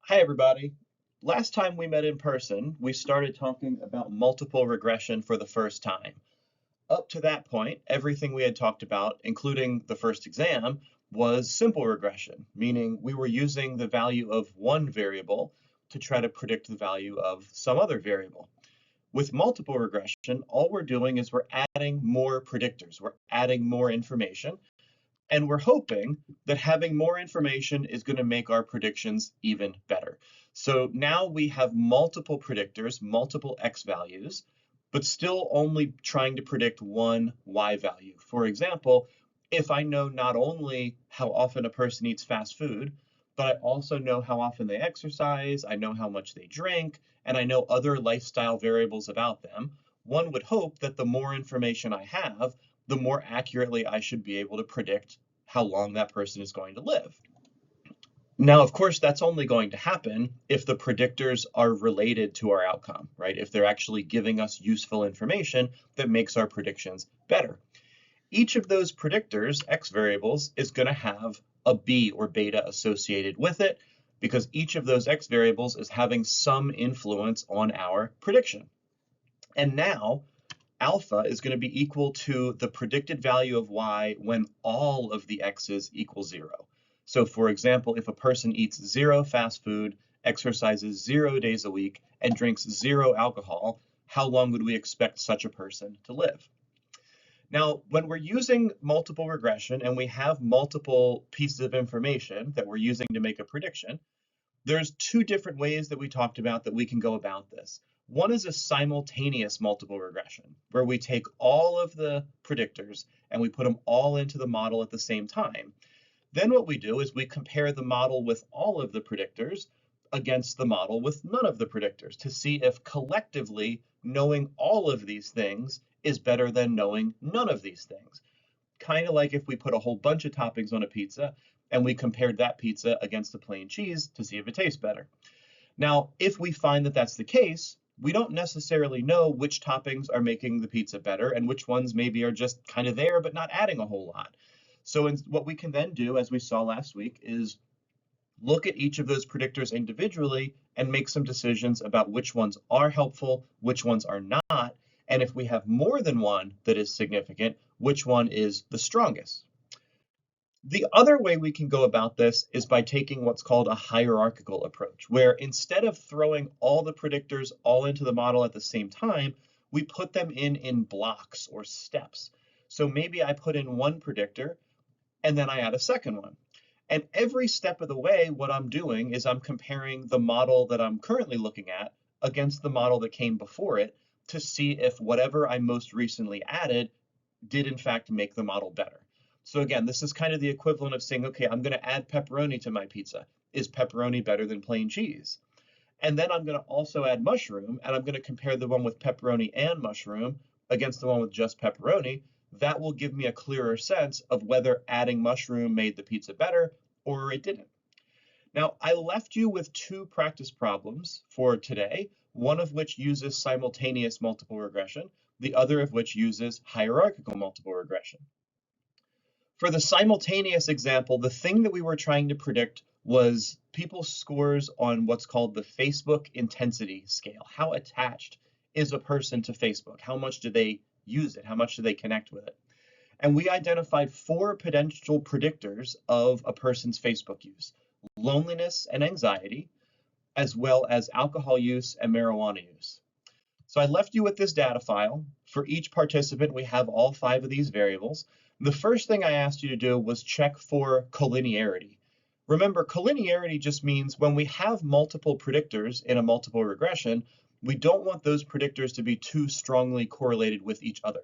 Hi, everybody. Last time we met in person, we started talking about multiple regression for the first time. Up to that point, everything we had talked about, including the first exam, was simple regression, meaning we were using the value of one variable to try to predict the value of some other variable. With multiple regression, all we're doing is we're adding more predictors. We're adding more information, and we're hoping that having more information is going to make our predictions even better. So now we have multiple predictors, multiple x values, but still only trying to predict one y value. For example, if I know not only how often a person eats fast food, but I also know how often they exercise, I know how much they drink, and I know other lifestyle variables about them, one would hope that the more information I have, the more accurately I should be able to predict how long that person is going to live. Now, of course, that's only going to happen if the predictors are related to our outcome, right? If they're actually giving us useful information that makes our predictions better. Each of those predictors, x variables, is going to have a b or beta associated with it because each of those x variables is having some influence on our prediction. And now, alpha is going to be equal to the predicted value of y when all of the x's equal 0. So for example, if a person eats 0 fast food, exercises 0 days a week, and drinks 0 alcohol, how long would we expect such a person to live? Now, when we're using multiple regression and we have multiple pieces of information that we're using to make a prediction, there's two different ways that we talked about that we can go about this. One is a simultaneous multiple regression, where we take all of the predictors and we put them all into the model at the same time. Then what we do is we compare the model with all of the predictors against the model with none of the predictors to see if collectively knowing all of these things is better than knowing none of these things. Kind of like if we put a whole bunch of toppings on a pizza and we compared that pizza against a plain cheese to see if it tastes better. Now, if we find that that's the case, we don't necessarily know which toppings are making the pizza better and which ones maybe are just kind of there but not adding a whole lot. So what we can then do, as we saw last week, is look at each of those predictors individually and make some decisions about which ones are helpful, which ones are not, and if we have more than one that is significant, which one is the strongest. The other way we can go about this is by taking what's called a hierarchical approach, where instead of throwing all the predictors all into the model at the same time, we put them in blocks or steps. So maybe I put in one predictor and then I add a second one. And every step of the way, what I'm doing is I'm comparing the model that I'm currently looking at against the model that came before it to see if whatever I most recently added did in fact make the model better. So again, this is kind of the equivalent of saying, okay, I'm going to add pepperoni to my pizza. Is pepperoni better than plain cheese? And then I'm going to also add mushroom, and I'm going to compare the one with pepperoni and mushroom against the one with just pepperoni. That will give me a clearer sense of whether adding mushroom made the pizza better or it didn't. Now, I left you with two practice problems for today, one of which uses simultaneous multiple regression, the other of which uses hierarchical multiple regression. For the simultaneous example, the thing that we were trying to predict was people's scores on what's called the Facebook intensity scale. How attached is a person to Facebook? How much do they use it? How much do they connect with it? And we identified 4 potential predictors of a person's Facebook use: loneliness and anxiety, as well as alcohol use and marijuana use. So I left you with this data file. For each participant, we have all 5 of these variables. The first thing I asked you to do was check for collinearity. Remember, collinearity just means when we have multiple predictors in a multiple regression, we don't want those predictors to be too strongly correlated with each other.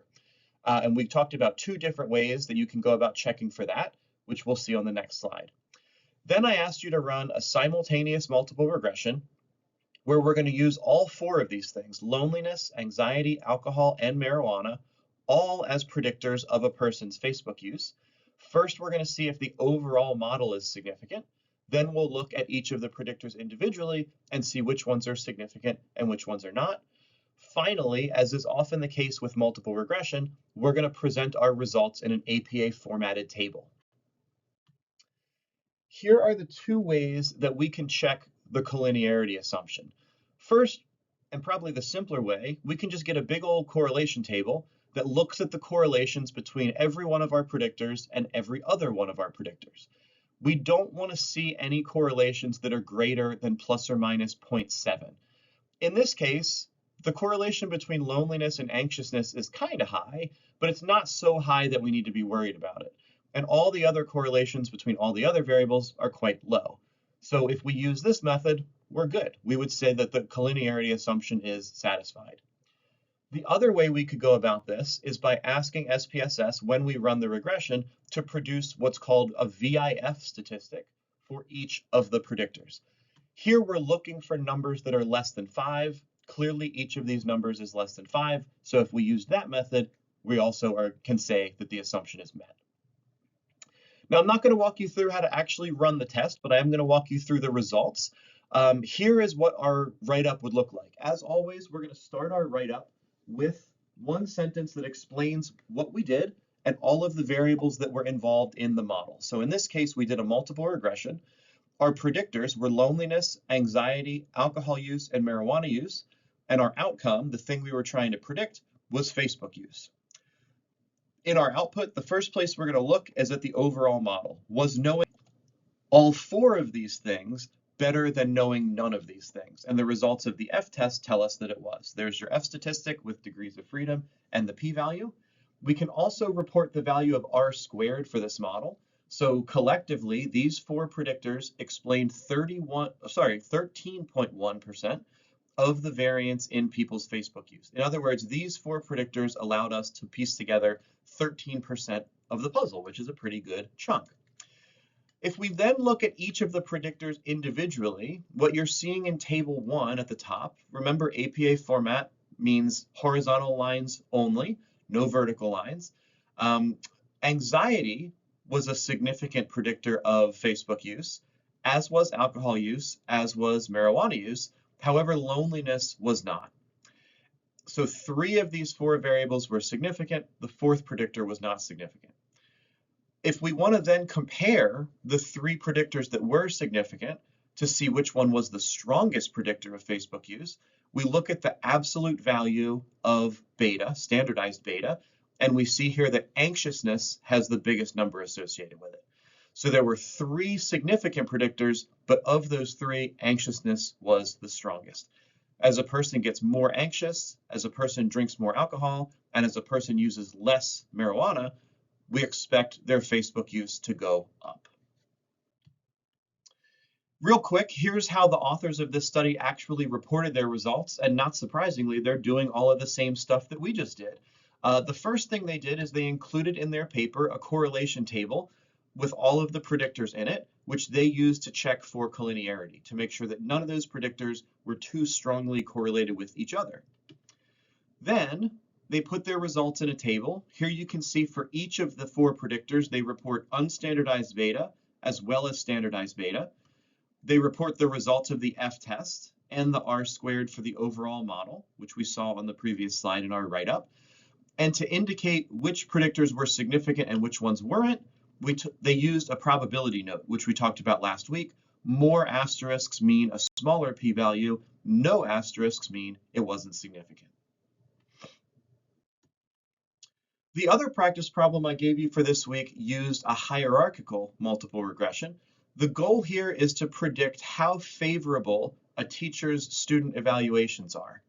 And we talked about 2 different ways that you can go about checking for that, which we'll see on the next slide. Then I asked you to run a simultaneous multiple regression where we're going to use all 4 of these things: loneliness, anxiety, alcohol, and marijuana, all as predictors of a person's Facebook use. First, we're going to see if the overall model is significant. Then we'll look at each of the predictors individually and see which ones are significant and which ones are not. Finally, as is often the case with multiple regression, we're going to present our results in an APA formatted table. Here are the 2 ways that we can check the collinearity assumption. First, and probably the simpler way, we can just get a big old correlation table that looks at the correlations between every one of our predictors and every other one of our predictors. We don't want to see any correlations that are greater than plus or minus 0.7. In this case, the correlation between loneliness and anxiousness is kind of high, but it's not so high that we need to be worried about it. And all the other correlations between all the other variables are quite low. So if we use this method, we're good. We would say that the collinearity assumption is satisfied. The other way we could go about this is by asking SPSS, when we run the regression, to produce what's called a VIF statistic for each of the predictors. Here we're looking for numbers that are less than 5. Clearly, each of these numbers is less than 5. So if we use that method, we also can say that the assumption is met. Now, I'm not going to walk you through how to actually run the test, but I am going to walk you through the results. Here is what our write-up would look like. As always, we're going to start our write-up with one sentence that explains what we did and all of the variables that were involved in the model. So in this case, we did a multiple regression. Our predictors were loneliness, anxiety, alcohol use, and marijuana use. And our outcome, the thing we were trying to predict, was Facebook use. In our output, the first place we're going to look is at the overall model. Was knowing all 4 of these things better than knowing none of these things? And the results of the F test tell us that it was. There's your F statistic with degrees of freedom and the p-value. We can also report the value of R squared for this model. So collectively, these 4 predictors explained 13.1% of the variance in people's Facebook use. In other words, these 4 predictors allowed us to piece together 13% of the puzzle, which is a pretty good chunk. If we then look at each of the predictors individually, what you're seeing in table 1 at the top, remember APA format means horizontal lines only, no vertical lines. Anxiety was a significant predictor of Facebook use, as was alcohol use, as was marijuana use. However, loneliness was not. So 3 of these 4 variables were significant. The 4th predictor was not significant. If we want to then compare the 3 predictors that were significant to see which one was the strongest predictor of Facebook use, we look at the absolute value of beta, standardized beta, and we see here that anxiousness has the biggest number associated with it. So there were 3 significant predictors, but of those 3, anxiousness was the strongest. As a person gets more anxious, as a person drinks more alcohol, and as a person uses less marijuana, we expect their Facebook use to go up. Real quick, here's how the authors of this study actually reported their results, and not surprisingly, they're doing all of the same stuff that we just did. The first thing they did is they included in their paper a correlation table with all of the predictors in it, which they used to check for collinearity, to make sure that none of those predictors were too strongly correlated with each other. Then they put their results in a table. Here you can see for each of the 4 predictors, they report unstandardized beta as well as standardized beta. They report the results of the F test and the R squared for the overall model, which we saw on the previous slide in our write-up. And to indicate which predictors were significant and which ones weren't, they used a probability note, which we talked about last week. More asterisks mean a smaller p-value. No asterisks mean it wasn't significant. The other practice problem I gave you for this week used a hierarchical multiple regression. The goal here is to predict how favorable a teacher's student evaluations are.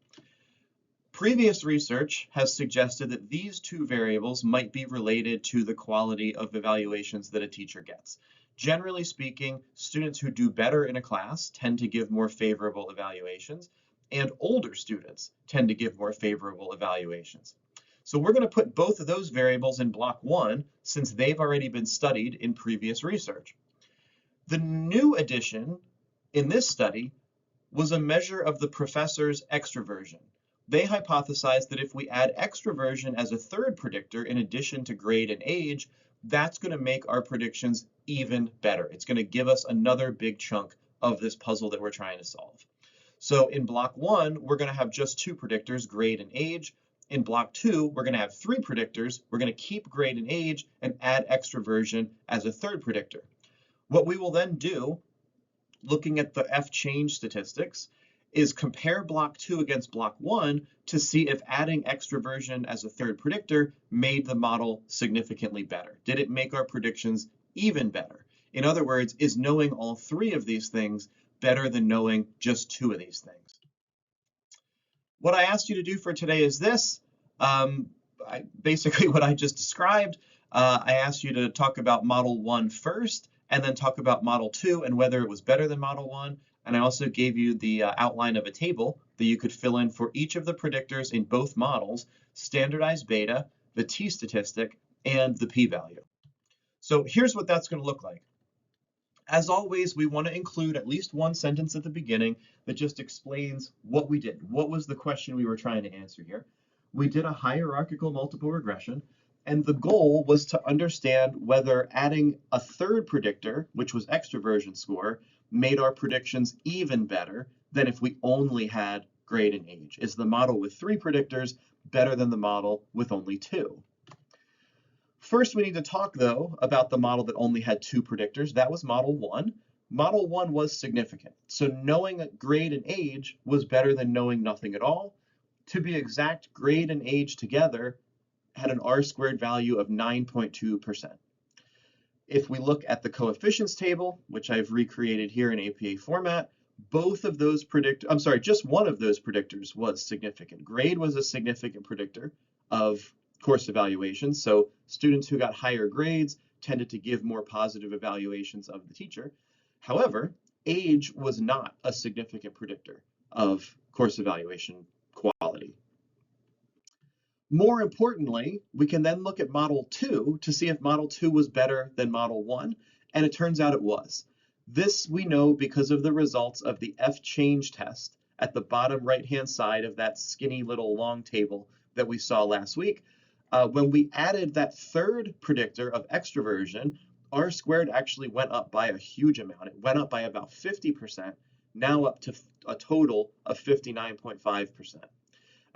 Previous research has suggested that these 2 variables might be related to the quality of evaluations that a teacher gets. Generally speaking, students who do better in a class tend to give more favorable evaluations, and older students tend to give more favorable evaluations. So we're going to put both of those variables in block 1 since they've already been studied in previous research. The new addition in this study was a measure of the professor's extroversion. They hypothesized that if we add extroversion as a 3rd predictor in addition to grade and age, that's going to make our predictions even better. It's going to give us another big chunk of this puzzle that we're trying to solve. So in block 1, we're going to have just 2 predictors, grade and age. In block 2, we're going to have 3 predictors. We're going to keep grade and age and add extroversion as a 3rd predictor. What we will then do looking at the F change statistics, is compare block 2 against block 1 to see if adding extroversion as a third predictor made the model significantly better. Did it make our predictions even better? In other words, is knowing all 3 of these things better than knowing just 2 of these things? What I asked you to do for today is this. Basically what I just described. I asked you to talk about model 1 first, and then talk about model 2 and whether it was better than model 1. And I also gave you the outline of a table that you could fill in for each of the predictors in both models, standardized beta, the t-statistic, and the p-value. So here's what that's going to look like. As always, we want to include at least one sentence at the beginning that just explains what we did. What was the question we were trying to answer here? We did a hierarchical multiple regression, and the goal was to understand whether adding a third predictor, which was extroversion score, made our predictions even better than if we only had grade and age. Is the model with 3 predictors better than the model with only 2? First, we need to talk, though, about the model that only had 2 predictors. That was model 1. Model 1 was significant. So knowing grade and age was better than knowing nothing at all. To be exact, grade and age together had an R-squared value of 9.2%. If we look at the coefficients table, which I've recreated here in APA format, both of those just one of those predictors was significant. Grade was a significant predictor of course evaluations. So students who got higher grades tended to give more positive evaluations of the teacher. However, age was not a significant predictor of course evaluation quality. More importantly, we can then look at model 2 to see if model 2 was better than model 1, and it turns out it was. This we know because of the results of the F change test at the bottom right-hand side of that skinny little long table that we saw last week. When we added that third predictor of extroversion, R squared actually went up by a huge amount. It went up by about 50%, now up to a total of 59.5%.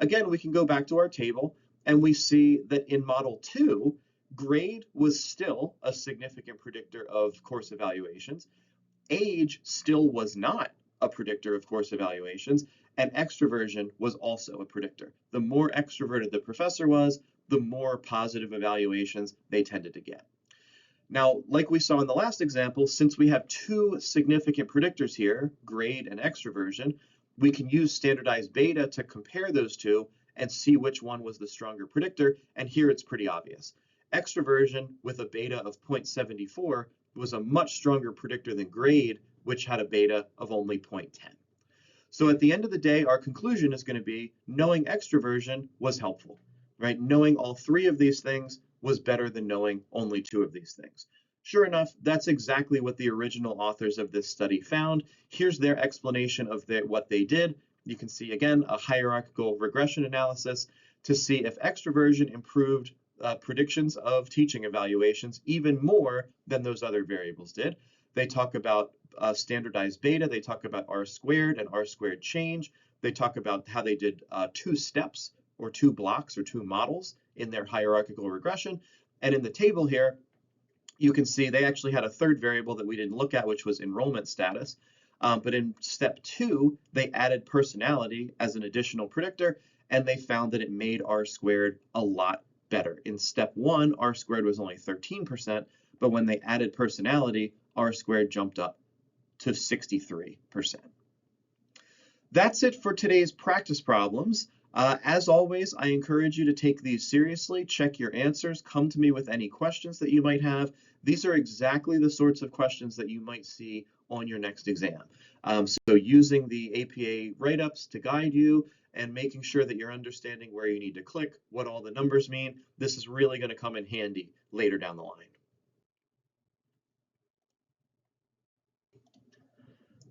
Again, we can go back to our table and we see that in model 2, grade was still a significant predictor of course evaluations. Age still was not a predictor of course evaluations, and extroversion was also a predictor. The more extroverted the professor was, the more positive evaluations they tended to get. Now, like we saw in the last example, since we have 2 significant predictors here, grade and extroversion, we can use standardized beta to compare those 2 and see which one was the stronger predictor, and here it's pretty obvious. Extroversion with a beta of 0.74 was a much stronger predictor than grade, which had a beta of only 0.10. So at the end of the day, our conclusion is going to be knowing extroversion was helpful, right? Knowing all 3 of these things was better than knowing only 2 of these things. Sure enough, that's exactly what the original authors of this study found. Here's their explanation of what they did. You can see, again, a hierarchical regression analysis to see if extroversion improved predictions of teaching evaluations even more than those other variables did. They talk about standardized beta. They talk about R squared and R squared change. They talk about how they did 2 steps or 2 blocks or 2 models in their hierarchical regression. And in the table here, you can see they actually had a third variable that we didn't look at, which was enrollment status. But in step 2, they added personality as an additional predictor, and they found that it made R squared a lot better. In step 1, R squared was only 13%, but when they added personality, R squared jumped up to 63%. That's it for today's practice problems. As always, I encourage you to take these seriously, check your answers, come to me with any questions that you might have. These are exactly the sorts of questions that you might see on your next exam. So using the APA write-ups to guide you and making sure that you're understanding where you need to click, what all the numbers mean, this is really going to come in handy later down the line.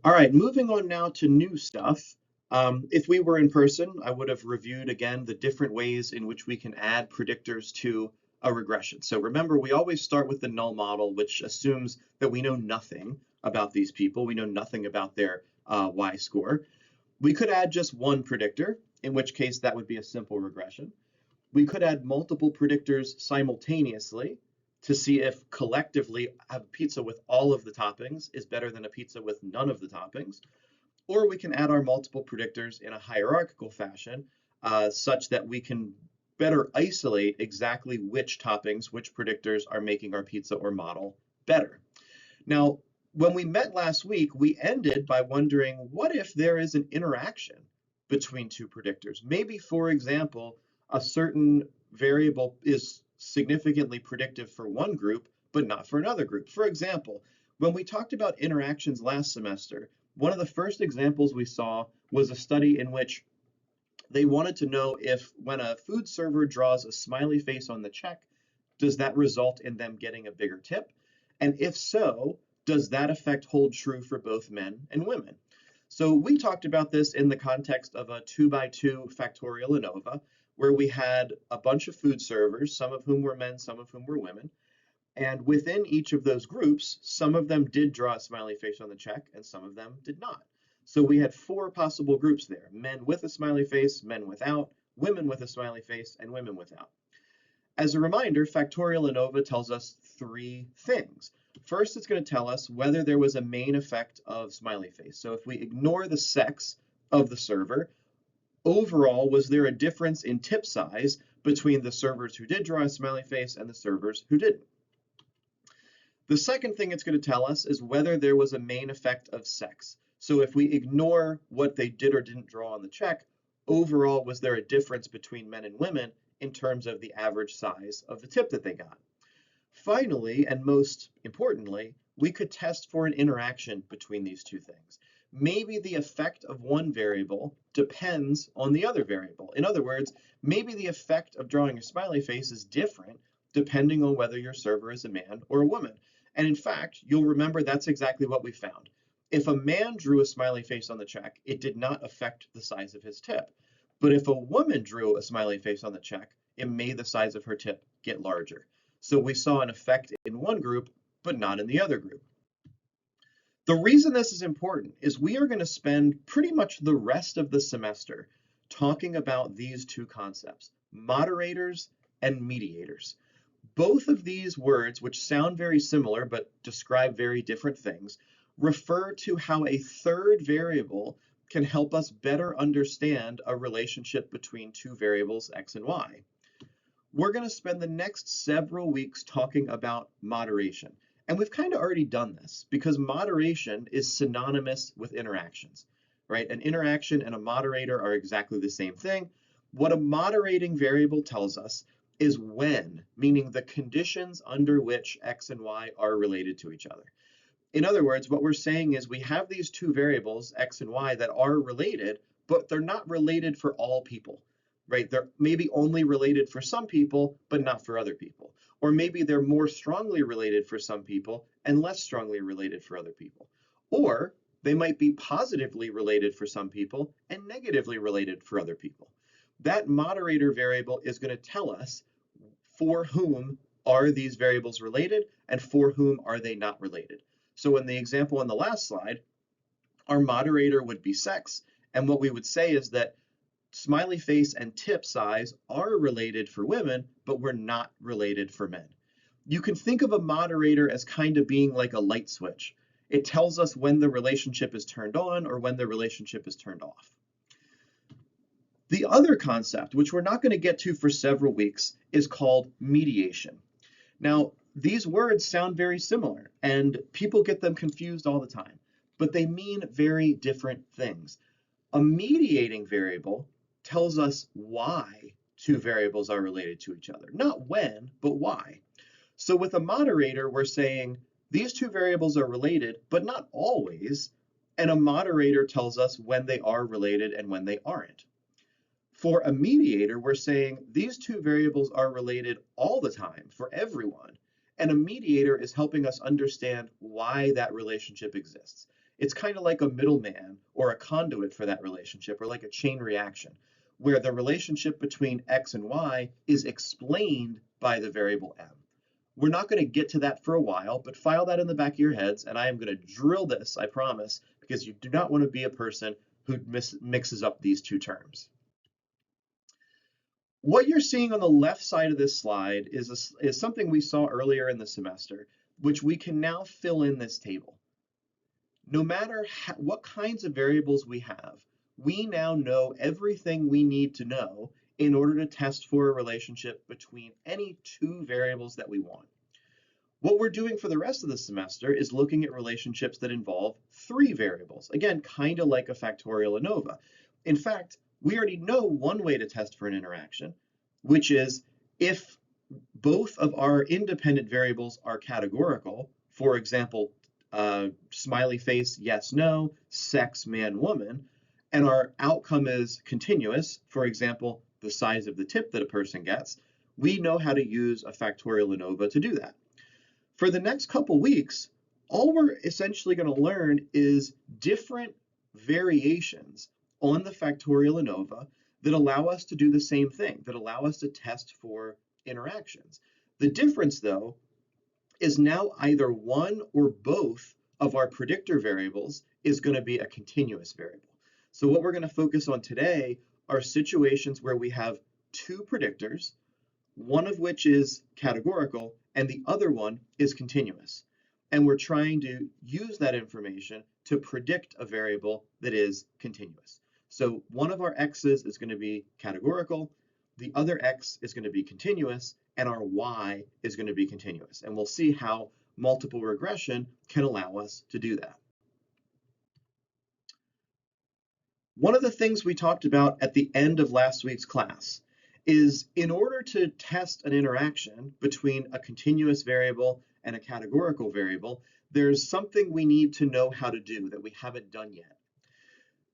All right, moving on now to new stuff. If we were in person, I would have reviewed again the different ways in which we can add predictors to a regression. So remember, we always start with the null model, which assumes that we know nothing about these people. We know nothing about their y-score. We could add just one predictor, in which case that would be a simple regression. We could add multiple predictors simultaneously, to see if collectively a pizza with all of the toppings is better than a pizza with none of the toppings. Or we can add our multiple predictors in a hierarchical fashion, such that we can better isolate exactly which toppings, which predictors are making our pizza or model better. Now, when we met last week, we ended by wondering, what if there is an interaction between two predictors? Maybe, for example, a certain variable is significantly predictive for one group, but not for another group. For example, when we talked about interactions last semester, one of the first examples we saw was a study in which they wanted to know if when a food server draws a smiley face on the check, does that result in them getting a bigger tip? And if so, does that effect hold true for both men and women? So we talked about this in the context of a 2x2 factorial ANOVA, where we had a bunch of food servers, some of whom were men, some of whom were women. And within each of those groups, some of them did draw a smiley face on the check and some of them did not. So we had 4 possible groups there: men with a smiley face, men without, women with a smiley face, and women without. As a reminder, factorial ANOVA tells us 3 things. First, it's going to tell us whether there was a main effect of smiley face. So if we ignore the sex of the server, overall, was there a difference in tip size between the servers who did draw a smiley face and the servers who didn't? The second thing it's going to tell us is whether there was a main effect of sex. So if we ignore what they did or didn't draw on the check, overall, was there a difference between men and women in terms of the average size of the tip that they got? Finally, and most importantly, we could test for an interaction between these two things. Maybe the effect of one variable depends on the other variable. In other words, maybe the effect of drawing a smiley face is different depending on whether your server is a man or a woman. And in fact, you'll remember that's exactly what we found. If a man drew a smiley face on the check, it did not affect the size of his tip. But if a woman drew a smiley face on the check, it made the size of her tip get larger. So we saw an effect in one group, but not in the other group. The reason this is important is we are going to spend pretty much the rest of the semester talking about these two concepts: moderators and mediators. Both of these words, which sound very similar but describe very different things, refer to how a third variable can help us better understand a relationship between two variables, x and y. We're going to spend the next several weeks talking about moderation. And we've kind of already done this because moderation is synonymous with interactions, right? An interaction and a moderator are exactly the same thing. What a moderating variable tells us is when, meaning the conditions under which x and y are related to each other. In other words, what we're saying is we have these two variables, x and y, that are related, but they're not related for all people, right? They're maybe only related for some people, but not for other people. Or maybe they're more strongly related for some people and less strongly related for other people. Or they might be positively related for some people and negatively related for other people. That moderator variable is going to tell us for whom are these variables related and for whom are they not related. So in the example on the last slide, our moderator would be sex, and what we would say is that smiley face and tip size are related for women, but we're not related for men. You can think of a moderator as kind of being like a light switch. It tells us when the relationship is turned on or when the relationship is turned off. The other concept, which we're not going to get to for several weeks, is called mediation. Now, these words sound very similar, and people get them confused all the time, but they mean very different things. A mediating variable tells us why two variables are related to each other. Not when, but why. So with a moderator, we're saying these two variables are related, but not always, and a moderator tells us when they are related and when they aren't. For a mediator, we're saying these two variables are related all the time for everyone, and a mediator is helping us understand why that relationship exists. It's kind of like a middleman or a conduit for that relationship, or like a chain reaction, where the relationship between x and y is explained by the variable m. We're not going to get to that for a while, but file that in the back of your heads, and I am going to drill this, I promise, because you do not want to be a person who mixes up these two terms. What you're seeing on the left side of this slide is something we saw earlier in the semester, which we can now fill in this table. No matter what kinds of variables we have, we now know everything we need to know in order to test for a relationship between any two variables that we want. What we're doing for the rest of the semester is looking at relationships that involve three variables. Again, kind of like a factorial ANOVA. In fact, we already know one way to test for an interaction, which is if both of our independent variables are categorical, for example, smiley face, yes, no, sex, man, woman, and our outcome is continuous, for example, the size of the tip that a person gets, we know how to use a factorial ANOVA to do that. For the next couple weeks, all we're essentially going to learn is different variations on the factorial ANOVA that allow us to do the same thing, that allow us to test for interactions. The difference, though, is now either one or both of our predictor variables is going to be a continuous variable. So what we're going to focus on today are situations where we have two predictors, one of which is categorical and the other one is continuous. And we're trying to use that information to predict a variable that is continuous. So one of our x's is going to be categorical, the other x is going to be continuous, and our y is going to be continuous. And we'll see how multiple regression can allow us to do that. One of the things we talked about at the end of last week's class is in order to test an interaction between a continuous variable and a categorical variable, there's something we need to know how to do that we haven't done yet.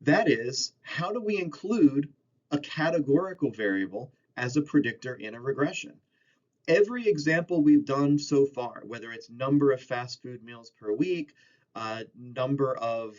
That is, how do we include a categorical variable as a predictor in a regression? Every example we've done so far, whether it's number of fast food meals per week, number of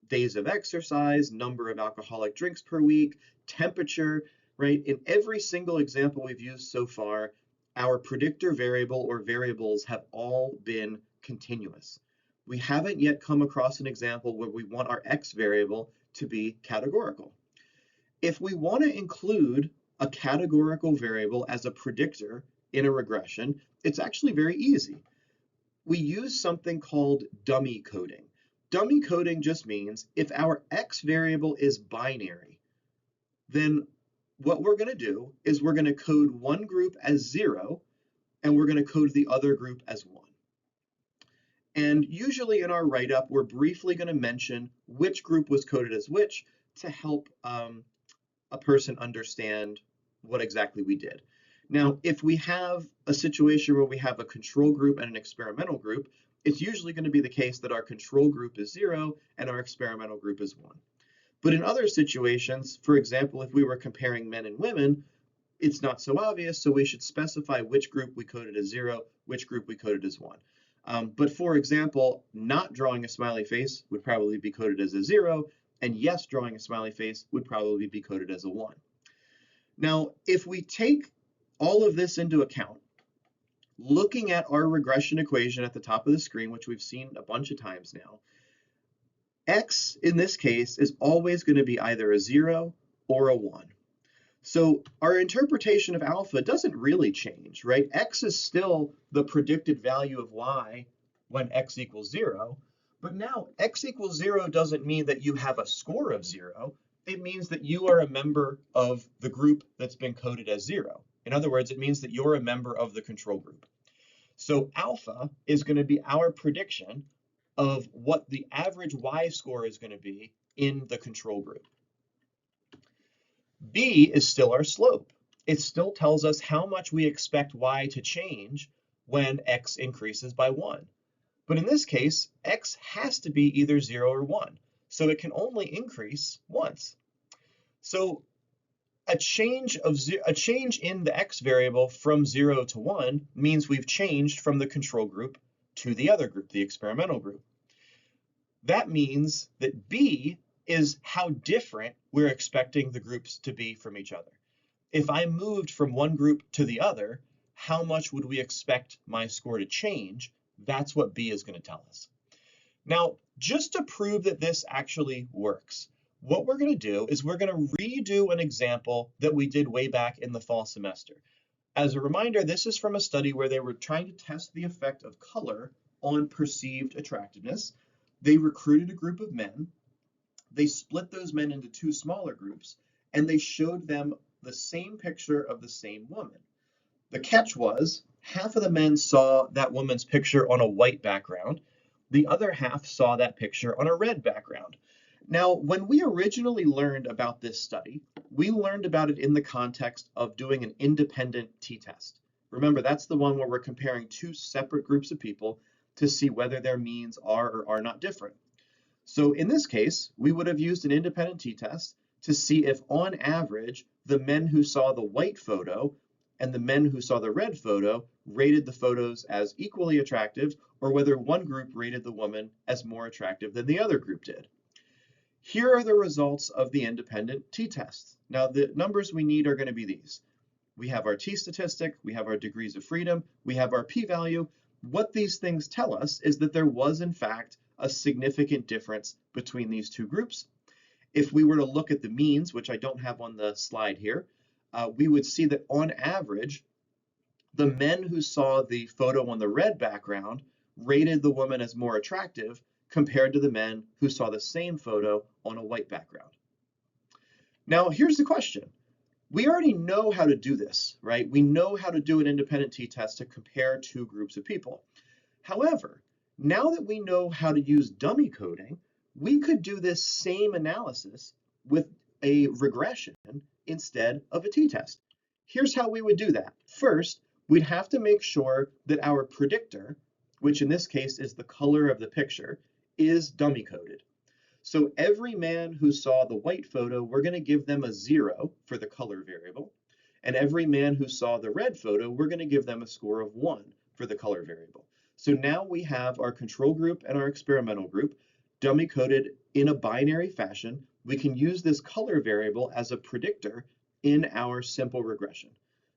days of exercise, number of alcoholic drinks per week, temperature, right? In every single example we've used so far, our predictor variable or variables have all been continuous. We haven't yet come across an example where we want our x variable to be categorical. If we want to include a categorical variable as a predictor in a regression, it's actually very easy. We use something called dummy coding. Dummy coding just means if our x variable is binary, then what we're going to do is we're going to code one group as 0, and we're going to code the other group as 1. And usually in our write-up, we're briefly going to mention which group was coded as which to help a person understand what exactly we did. Now, if we have a situation where we have a control group and an experimental group, it's usually going to be the case that our control group is 0 and our experimental group is 1. But in other situations, for example, if we were comparing men and women, it's not so obvious, so we should specify which group we coded as 0, which group we coded as 1. But for example, not drawing a smiley face would probably be coded as a 0, and yes, drawing a smiley face would probably be coded as a 1. Now, if we take all of this into account, looking at our regression equation at the top of the screen, which we've seen a bunch of times now, x in this case is always going to be either a 0 or a 1. So our interpretation of alpha doesn't really change, right? X is still the predicted value of y when x equals 0, but now x equals 0 doesn't mean that you have a score of 0. It means that you are a member of the group that's been coded as 0. In other words, it means that you're a member of the control group. So alpha is going to be our prediction of what the average y score is going to be in the control group. B is still our slope. It still tells us how much we expect y to change when x increases by 1. But in this case, x has to be either 0 or 1, so it can only increase once. So a change in the x variable from 0 to 1 means we've changed from the control group to the other group, the experimental group. That means that B is how different we're expecting the groups to be from each other. If I moved from one group to the other, how much would we expect my score to change? That's what B is going to tell us. Now, just to prove that this actually works, What we're going to do is we're going to redo an example that we did way back in the fall semester. As a reminder, this is from a study where they were trying to test the effect of color on perceived attractiveness. They recruited a group of men, they split those men into two smaller groups, and they showed them the same picture of the same woman. The catch was half of the men saw that woman's picture on a white background, the other half saw that picture on a red background. Now, when we originally learned about this study, we learned about it in the context of doing an independent t-test. Remember, that's the one where we're comparing two separate groups of people to see whether their means are or are not different. So in this case, we would have used an independent t-test to see if, on average, the men who saw the white photo and the men who saw the red photo rated the photos as equally attractive, or whether one group rated the woman as more attractive than the other group did. Here are the results of the independent t-test. Now, the numbers we need are going to be these. We have our t-statistic, we have our degrees of freedom, we have our p-value. What these things tell us is that there was, in fact, a significant difference between these two groups. If we were to look at the means, which I don't have on the slide here, we would see that on average, the men who saw the photo on the red background rated the woman as more attractive compared to the men who saw the same photo on a white background. Now, here's the question. We already know how to do this, right? We know how to do an independent t-test to compare two groups of people. However, now that we know how to use dummy coding, we could do this same analysis with a regression instead of a t-test. Here's how we would do that. First, we'd have to make sure that our predictor, which in this case is the color of the picture, is dummy coded. So every man who saw the white photo, we're going to give them a 0 for the color variable. And every man who saw the red photo, we're going to give them a score of 1 for the color variable. So now we have our control group and our experimental group dummy coded in a binary fashion. We can use this color variable as a predictor in our simple regression.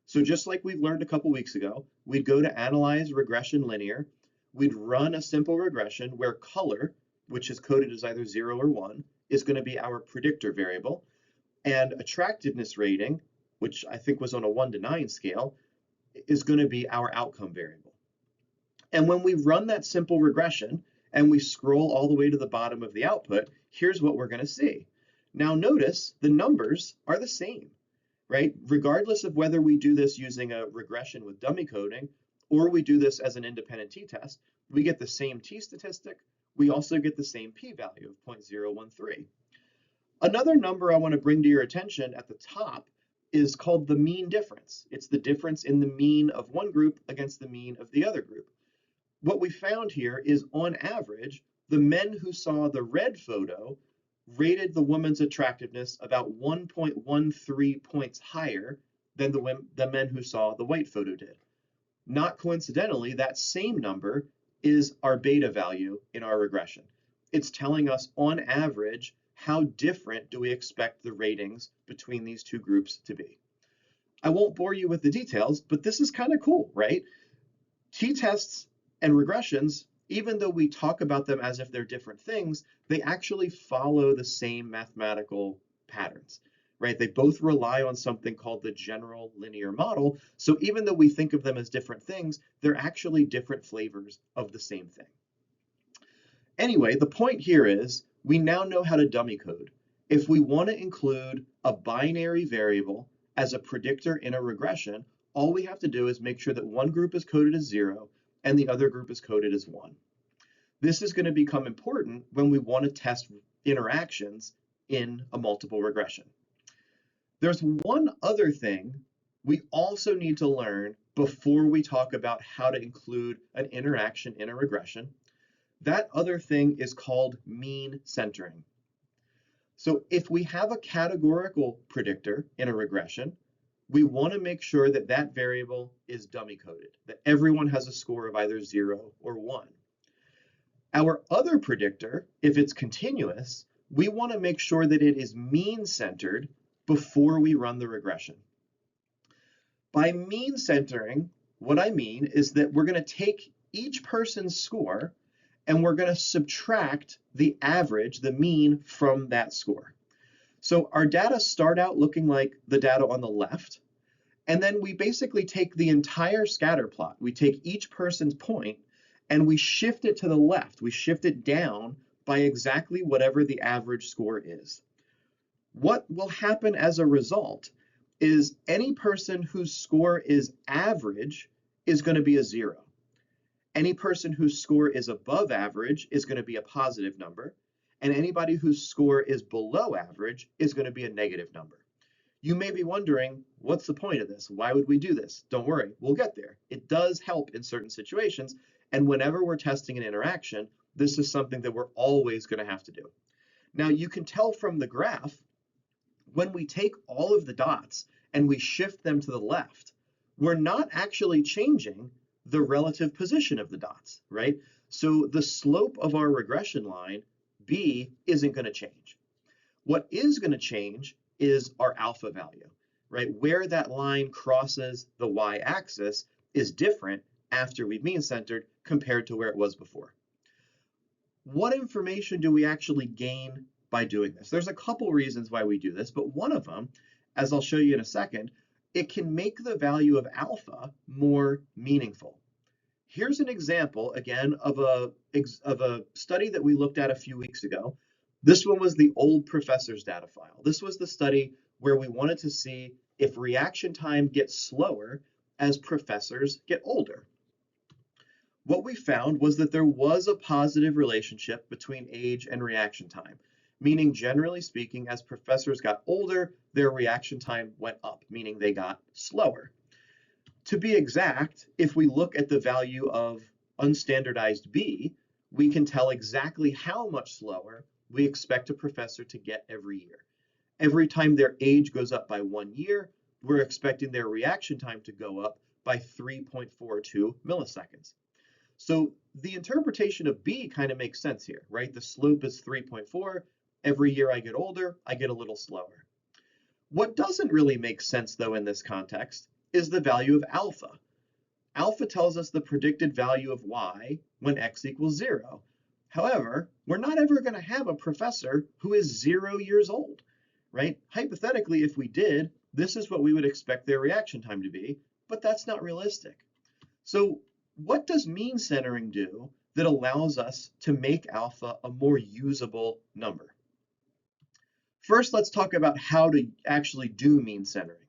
So just like we've learned a couple weeks ago, we'd go to analyze regression linear. We'd run a simple regression where color, which is coded as either 0 or 1, is going to be our predictor variable. And attractiveness rating, which I think was on a 1 to 9 scale, is going to be our outcome variable. And when we run that simple regression and we scroll all the way to the bottom of the output, here's what we're going to see. Now notice the numbers are the same, right? Regardless of whether we do this using a regression with dummy coding or we do this as an independent t-test, we get the same t-statistic. We also get the same p-value of 0.013. Another number I want to bring to your attention at the top is called the mean difference. It's the difference in the mean of one group against the mean of the other group. What we found here is, on average, the men who saw the red photo rated the woman's attractiveness about 1.13 points higher than the men who saw the white photo did. Not coincidentally, that same number is our beta value in our regression. It's telling us, on average, how different do we expect the ratings between these two groups to be. I won't bore you with the details, but this is kind of cool, right? T-tests and regressions, even though we talk about them as if they're different things, they actually follow the same mathematical patterns, right? They both rely on something called the general linear model. So even though we think of them as different things, they're actually different flavors of the same thing. Anyway, the point here is we now know how to dummy code. If we want to include a binary variable as a predictor in a regression, all we have to do is make sure that one group is coded as 0 and the other group is coded as 1. This is going to become important when we want to test interactions in a multiple regression. There's one other thing we also need to learn before we talk about how to include an interaction in a regression. That other thing is called mean centering. So if we have a categorical predictor in a regression, we want to make sure that that variable is dummy coded, that everyone has a score of either 0 or 1. Our other predictor, if it's continuous, we want to make sure that it is mean centered before we run the regression. By mean centering, what I mean is that we're going to take each person's score and we're going to subtract the average, the mean, from that score. So our data start out looking like the data on the left, and then we basically take the entire scatter plot. We take each person's point and we shift it to the left. We shift it down by exactly whatever the average score is. What will happen as a result is any person whose score is average is going to be a 0. Any person whose score is above average is going to be a positive number, and anybody whose score is below average is going to be a negative number. You may be wondering, what's the point of this? Why would we do this? Don't worry, we'll get there. It does help in certain situations, and whenever we're testing an interaction, this is something that we're always going to have to do. Now, you can tell from the graph, when we take all of the dots and we shift them to the left, we're not actually changing the relative position of the dots, right? So the slope of our regression line, B, isn't going to change. What is going to change is our alpha value, right? Where that line crosses the y-axis is different after we've mean-centered compared to where it was before. What information do we actually gain by doing this? There's a couple reasons why we do this, but one of them, as I'll show you in a second, it can make the value of alpha more meaningful. Here's an example, again, of a study that we looked at a few weeks ago. This one was the old professor's data file. This was the study where we wanted to see if reaction time gets slower as professors get older. What we found was that there was a positive relationship between age and reaction time, meaning generally speaking, as professors got older, their reaction time went up, meaning they got slower. To be exact, if we look at the value of unstandardized B, we can tell exactly how much slower we expect a professor to get every year. Every time their age goes up by 1 year, we're expecting their reaction time to go up by 3.42 milliseconds. So the interpretation of B kind of makes sense here, right? The slope is 3.4. Every year I get older, I get a little slower. What doesn't really make sense, though, in this context is the value of alpha. Alpha tells us the predicted value of y when x equals 0. However, we're not ever going to have a professor who is 0 years old, right? Hypothetically, if we did, this is what we would expect their reaction time to be, but that's not realistic. So what does mean centering do that allows us to make alpha a more usable number? First, let's talk about how to actually do mean centering.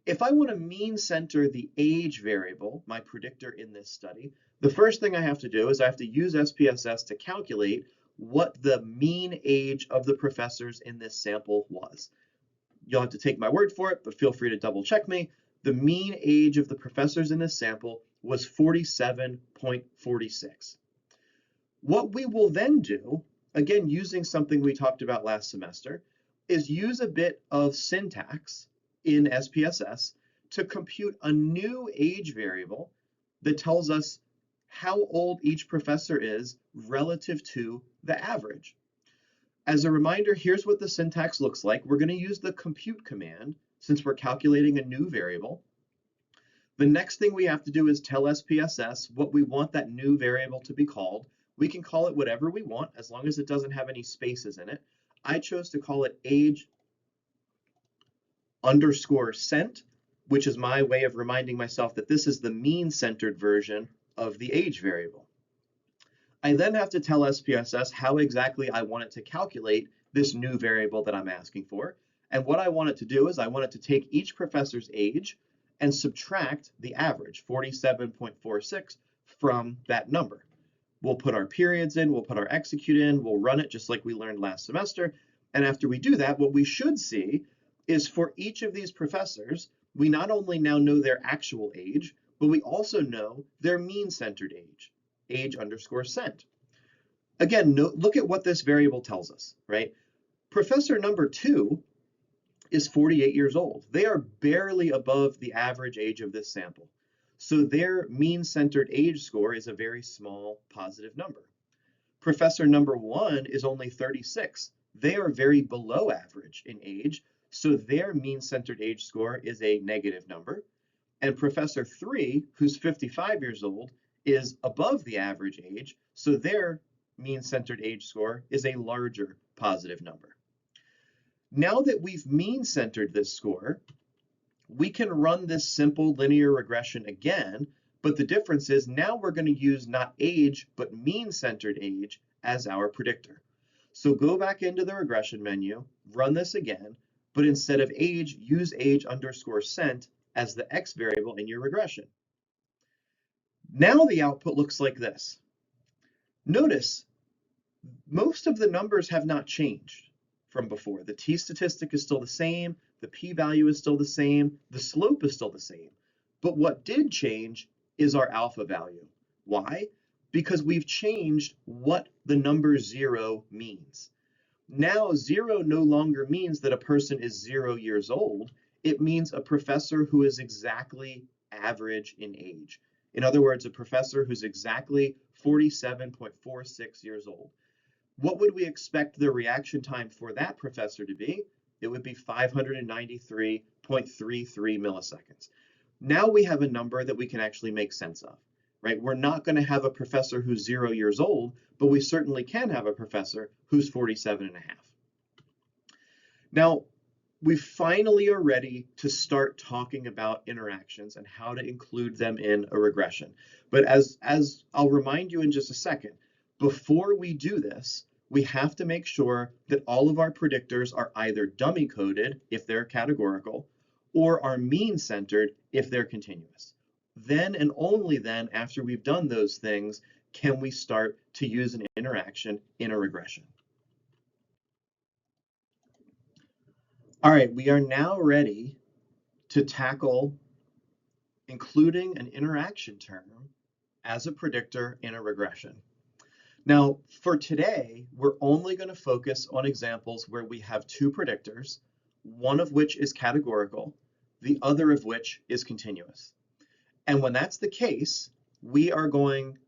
If I want to mean center the age variable, my predictor in this study, the first thing I have to do is I have to use SPSS to calculate what the mean age of the professors in this sample was. You'll have to take my word for it, but feel free to double check me. The mean age of the professors in this sample was 47.46. What we will then do, again, using something we talked about last semester, is use a bit of syntax in SPSS to compute a new age variable that tells us how old each professor is relative to the average. As a reminder, here's what the syntax looks like. We're going to use the compute command since we're calculating a new variable. The next thing we have to do is tell SPSS what we want that new variable to be called. We can call it whatever we want as long as it doesn't have any spaces in it. I chose to call it age underscore cent, which is my way of reminding myself that this is the mean-centered version of the age variable. I then have to tell SPSS how exactly I want it to calculate this new variable that I'm asking for. And what I want it to do is I want it to take each professor's age and subtract the average, 47.46, from that number. We'll put our periods in, we'll put our execute in, we'll run it just like we learned last semester. And after we do that, what we should see is for each of these professors, we not only now know their actual age, but we also know their mean-centered age, age underscore cent. Again, look at what this variable tells us, right? Professor number 2 is 48 years old. They are barely above the average age of this sample. So their mean-centered age score is a very small positive number. Professor number 1 is only 36. They are very below average in age, so their mean-centered age score is a negative number. And Professor 3, who's 55 years old, is above the average age, so their mean-centered age score is a larger positive number. Now that we've mean-centered this score, we can run this simple linear regression again, but the difference is now we're going to use not age, but mean-centered age as our predictor. So go back into the regression menu, run this again, but instead of age, use age underscore cent as the X variable in your regression. Now the output looks like this. Notice, most of the numbers have not changed from before. The t-statistic is still the same, the p-value is still the same, the slope is still the same. But what did change is our alpha value. Why? Because we've changed what the number 0 means. Now 0 no longer means that a person is 0 years old. It means a professor who is exactly average in age. In other words, a professor who's exactly 47.46 years old. What would we expect the reaction time for that professor to be? It would be 593.33 milliseconds. Now we have a number that we can actually make sense of, right? We're not going to have a professor who's 0 years old, but we certainly can have a professor who's 47 and a half. Now, we finally are ready to start talking about interactions and how to include them in a regression. But as I'll remind you in just a second, before we do this, we have to make sure that all of our predictors are either dummy coded if they're categorical, or are mean-centered if they're continuous. Then and only then, after we've done those things, can we start to use an interaction in a regression. All right, we are now ready to tackle including an interaction term as a predictor in a regression. Now, for today, we're only going to focus on examples where we have two predictors, one of which is categorical, the other of which is continuous. And when that's the case, we are going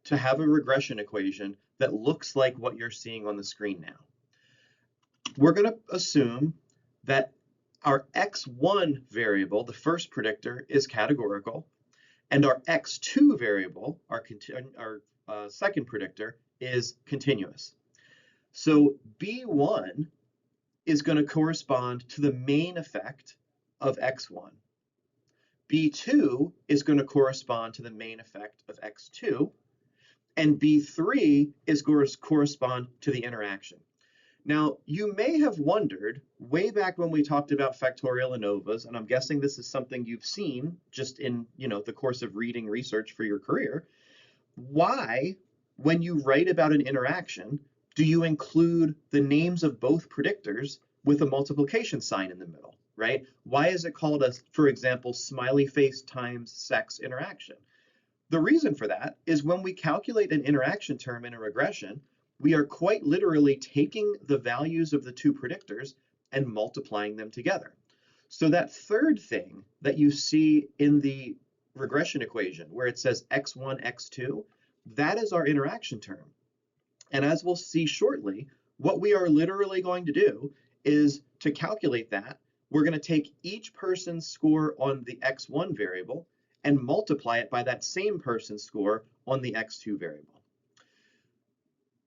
to have a regression equation that looks like what you're seeing on the screen now. We're going to assume that our x1 variable, the first predictor, is categorical, and our x2 variable, our second predictor, is continuous. So B1 is going to correspond to the main effect of x1. B2 is going to correspond to the main effect of x2, and B3 is going to correspond to the interaction. Now, you may have wondered, way back when we talked about factorial ANOVAs, and I'm guessing this is something you've seen just in the course of reading research for your career, why, when you write about an interaction, do you include the names of both predictors with a multiplication sign in the middle, right? Why is it called a, for example, smiley face times sex interaction? The reason for that is when we calculate an interaction term in a regression, we are quite literally taking the values of the two predictors and multiplying them together. So that third thing that you see in the regression equation where it says x1, x2, that is our interaction term. And as we'll see shortly, what we are literally going to do is to calculate that, we're going to take each person's score on the x1 variable and multiply it by that same person's score on the x2 variable.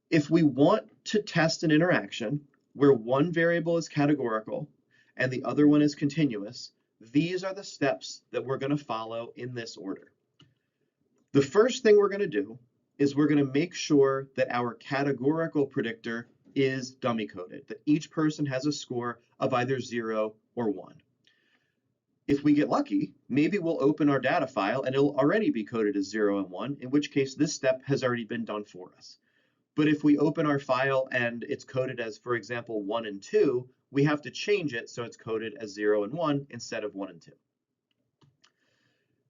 If we want to test an interaction where one variable is categorical and the other one is continuous, these are the steps that we're going to follow in this order. The first thing we're going to do is we're going to make sure that our categorical predictor is dummy coded, that each person has a score of either 0 or 1. If we get lucky, maybe we'll open our data file and it'll already be coded as 0 and 1, in which case this step has already been done for us. But if we open our file and it's coded as, for example, 1 and 2, we have to change it so it's coded as 0 and 1 instead of 1 and 2.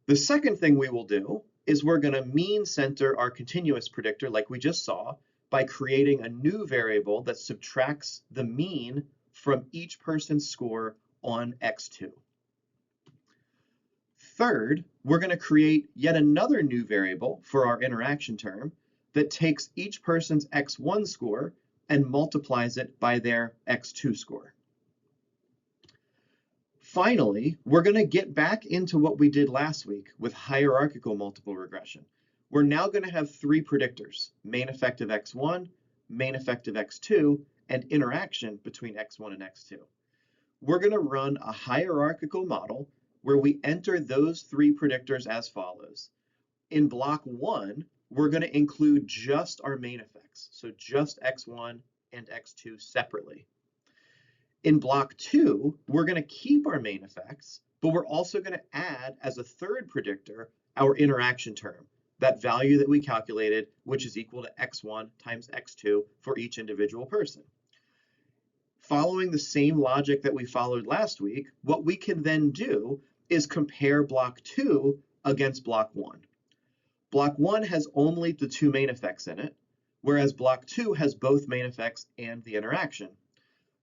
The second thing we will do is we're going to mean center our continuous predictor like we just saw by creating a new variable that subtracts the mean from each person's score on x2. Third, we're going to create yet another new variable for our interaction term that takes each person's x1 score and multiplies it by their x2 score. Finally, we're going to get back into what we did last week with hierarchical multiple regression. We're now going to have three predictors, main effect of x1, main effect of x2, and interaction between x1 and x2. We're going to run a hierarchical model where we enter those three predictors as follows. In block 1, we're going to include just our main effects, so just x1 and x2 separately. In block 2, we're going to keep our main effects, but we're also going to add as a third predictor our interaction term, that value that we calculated, which is equal to x1 times x2 for each individual person. Following the same logic that we followed last week, what we can then do is compare block 2 against block 1. Block 1 has only the two main effects in it, whereas block 2 has both main effects and the interaction.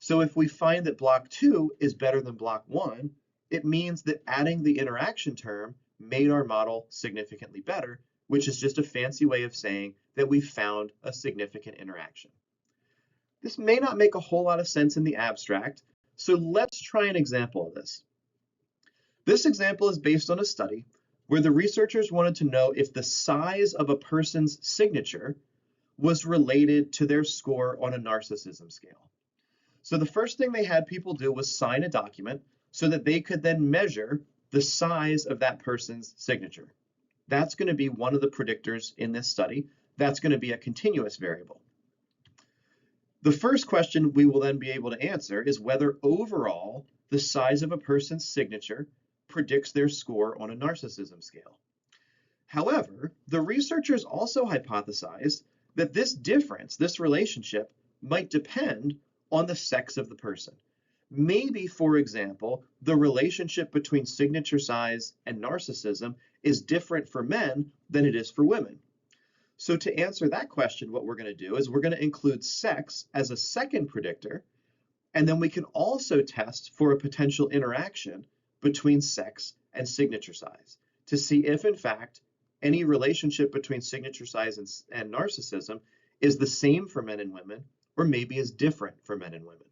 So if we find that block 2 is better than block 1, it means that adding the interaction term made our model significantly better, which is just a fancy way of saying that we found a significant interaction. This may not make a whole lot of sense in the abstract, so let's try an example of this. This example is based on a study where the researchers wanted to know if the size of a person's signature was related to their score on a narcissism scale. So the first thing they had people do was sign a document so that they could then measure the size of that person's signature. That's going to be one of the predictors in this study. That's going to be a continuous variable. The first question we will then be able to answer is whether overall the size of a person's signature predicts their score on a narcissism scale. However, the researchers also hypothesized that this difference, this relationship, might depend on the sex of the person. Maybe, for example, the relationship between signature size and narcissism is different for men than it is for women. So to answer that question, what we're going to do is we're going to include sex as a second predictor, and then we can also test for a potential interaction between sex and signature size to see if, in fact, any relationship between signature size and narcissism is the same for men and women, or maybe is different for men and women.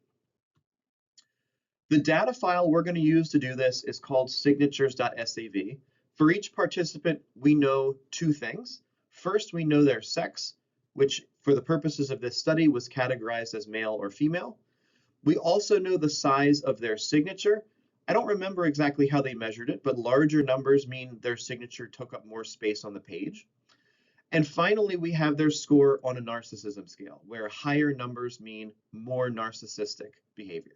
The data file we're going to use to do this is called signatures.sav. For each participant, we know two things. First, we know their sex, which for the purposes of this study was categorized as male or female. We also know the size of their signature. I don't remember exactly how they measured it, but larger numbers mean their signature took up more space on the page. And finally, we have their score on a narcissism scale, where higher numbers mean more narcissistic behavior.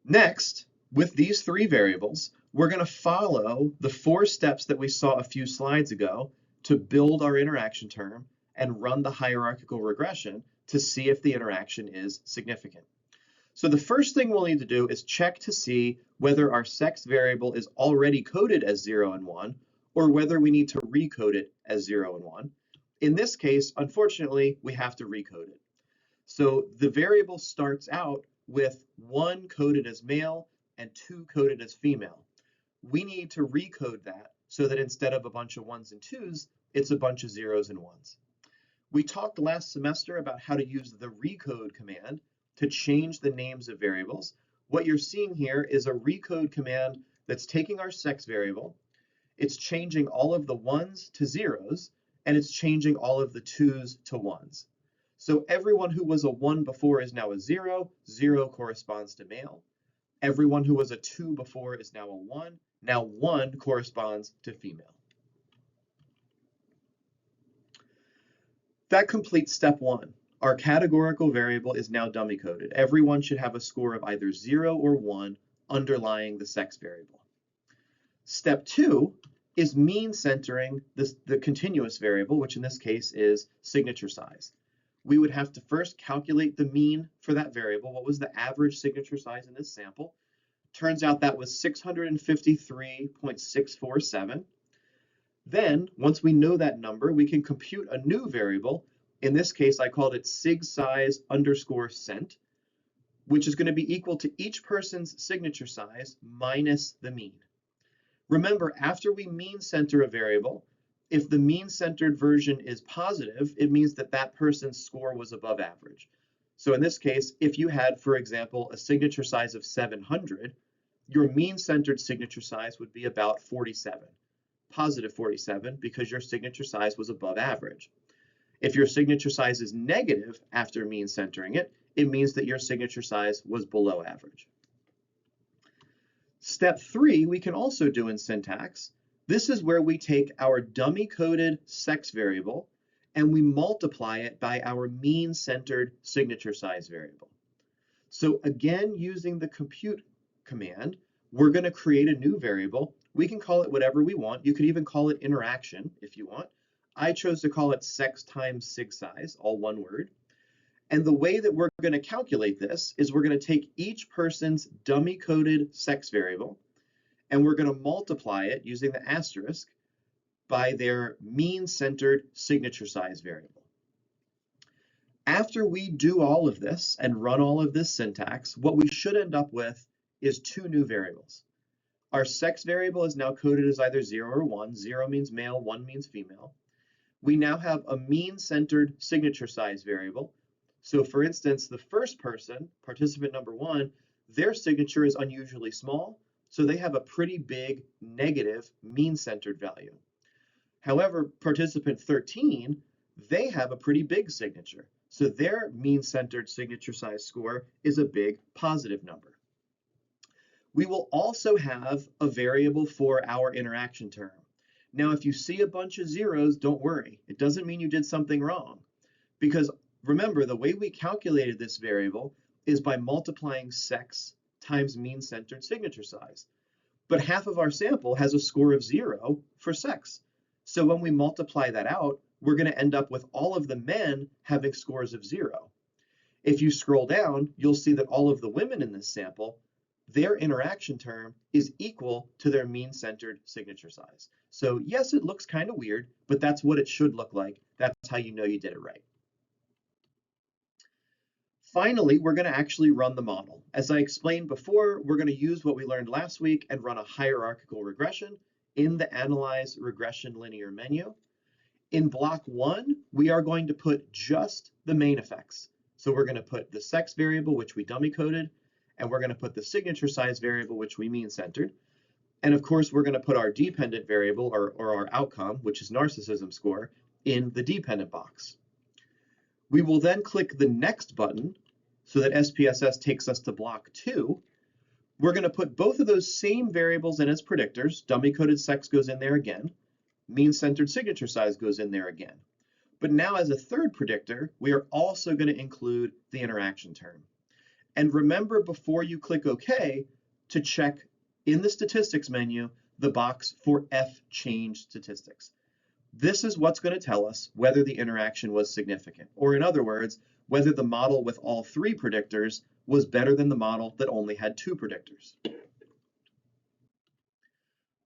Next, with these three variables, we're going to follow the 4 steps that we saw a few slides ago to build our interaction term and run the hierarchical regression to see if the interaction is significant. So the first thing we'll need to do is check to see whether our sex variable is already coded as 0 and 1, or whether we need to recode it as 0 and 1. In this case, unfortunately, we have to recode it. So the variable starts out with 1 coded as male and 2 coded as female. We need to recode that so that instead of a bunch of 1s and 2s, it's a bunch of 0s and 1s. We talked last semester about how to use the recode command to change the names of variables. What you're seeing here is a recode command that's taking our sex variable, it's changing all of the 1s to 0s, and it's changing all of the 2s to 1s. So everyone who was a 1 before is now a 0, 0 corresponds to male. Everyone who was a 2 before is now a 1, now 1 corresponds to female. That completes step 1. Our categorical variable is now dummy coded. Everyone should have a score of either 0 or 1 underlying the sex variable. Step 2 is mean centering the continuous variable, which in this case is signature size. We would have to first calculate the mean for that variable. What was the average signature size in this sample? Turns out that was 653.647. Then, once we know that number, we can compute a new variable. In this case, I called it sig size underscore cent, which is going to be equal to each person's signature size minus the mean. Remember, after we mean center a variable, if the mean centered version is positive, it means that that person's score was above average. So in this case, if you had, for example, a signature size of 700, your mean centered signature size would be about 47, positive 47, because your signature size was above average. If your signature size is negative after mean centering it, it means that your signature size was below average. Step 3, we can also do in syntax. This is where we take our dummy-coded sex variable and we multiply it by our mean-centered signature size variable. So again, using the compute command, we're going to create a new variable. We can call it whatever we want. You could even call it interaction if you want. I chose to call it sex times sig size, all one word. And the way that we're going to calculate this is we're going to take each person's dummy-coded sex variable, and we're going to multiply it using the asterisk by their mean-centered signature size variable. After we do all of this and run all of this syntax, what we should end up with is 2 new variables. Our sex variable is now coded as either 0 or 1. 0 means male, 1 means female. We now have a mean-centered signature size variable. So for instance, the first person, participant number 1, their signature is unusually small, so they have a pretty big negative mean-centered value. However, participant 13, they have a pretty big signature, so their mean-centered signature size score is a big positive number. We will also have a variable for our interaction term. Now, if you see a bunch of zeros, don't worry. It doesn't mean you did something wrong, because remember, the way we calculated this variable is by multiplying sex times mean-centered signature size. But half of our sample has a score of 0 for sex. So when we multiply that out, we're going to end up with all of the men having scores of 0. If you scroll down, you'll see that all of the women in this sample, their interaction term is equal to their mean-centered signature size. So yes, it looks kind of weird, but that's what it should look like. That's how you know you did it right. Finally, we're going to actually run the model. As I explained before, we're going to use what we learned last week and run a hierarchical regression in the Analyze Regression Linear menu. In block 1, we are going to put just the main effects. So we're going to put the sex variable, which we dummy coded, and we're going to put the signature size variable, which we mean centered. And of course, we're going to put our dependent variable, or our outcome, which is narcissism score, in the dependent box. We will then click the next button so that SPSS takes us to block 2. We're going to put both of those same variables in as predictors. Dummy-coded sex goes in there again. Mean-centered signature size goes in there again. But now as a third predictor, we are also going to include the interaction term. And remember, before you click OK, to check in the statistics menu the box for F change statistics. This is what's going to tell us whether the interaction was significant, or in other words, whether the model with all 3 predictors was better than the model that only had 2 predictors.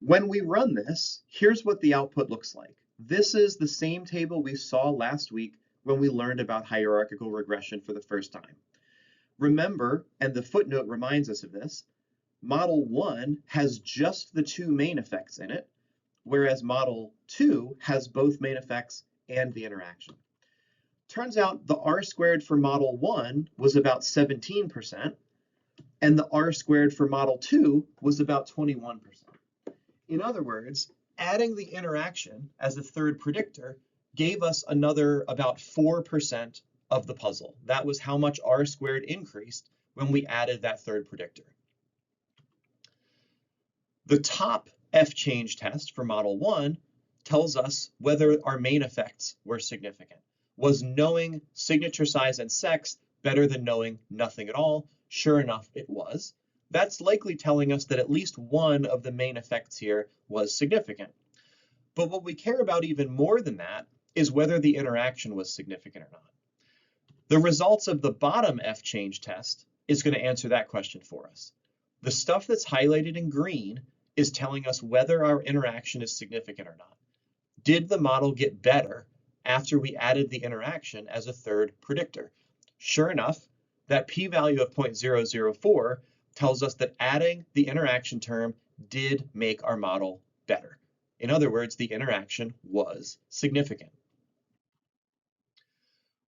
When we run this, here's what the output looks like. This is the same table we saw last week when we learned about hierarchical regression for the first time. Remember, and the footnote reminds us of this, model 1 has just the 2 main effects in it, whereas model 2 has both main effects and the interaction. Turns out the R-squared for model 1 was about 17%, and the R-squared for model 2 was about 21%. In other words, adding the interaction as a third predictor gave us another about 4% of the puzzle. That was how much R-squared increased when we added that third predictor. The top F change test for model 1 tells us whether our main effects were significant. Was knowing signature size and sex better than knowing nothing at all? Sure enough, it was. That's likely telling us that at least one of the main effects here was significant. But what we care about even more than that is whether the interaction was significant or not. The results of the bottom F change test is going to answer that question for us. The stuff that's highlighted in green is telling us whether our interaction is significant or not. Did the model get better after we added the interaction as a third predictor? Sure enough, that p-value of 0.004 tells us that adding the interaction term did make our model better. In other words, the interaction was significant.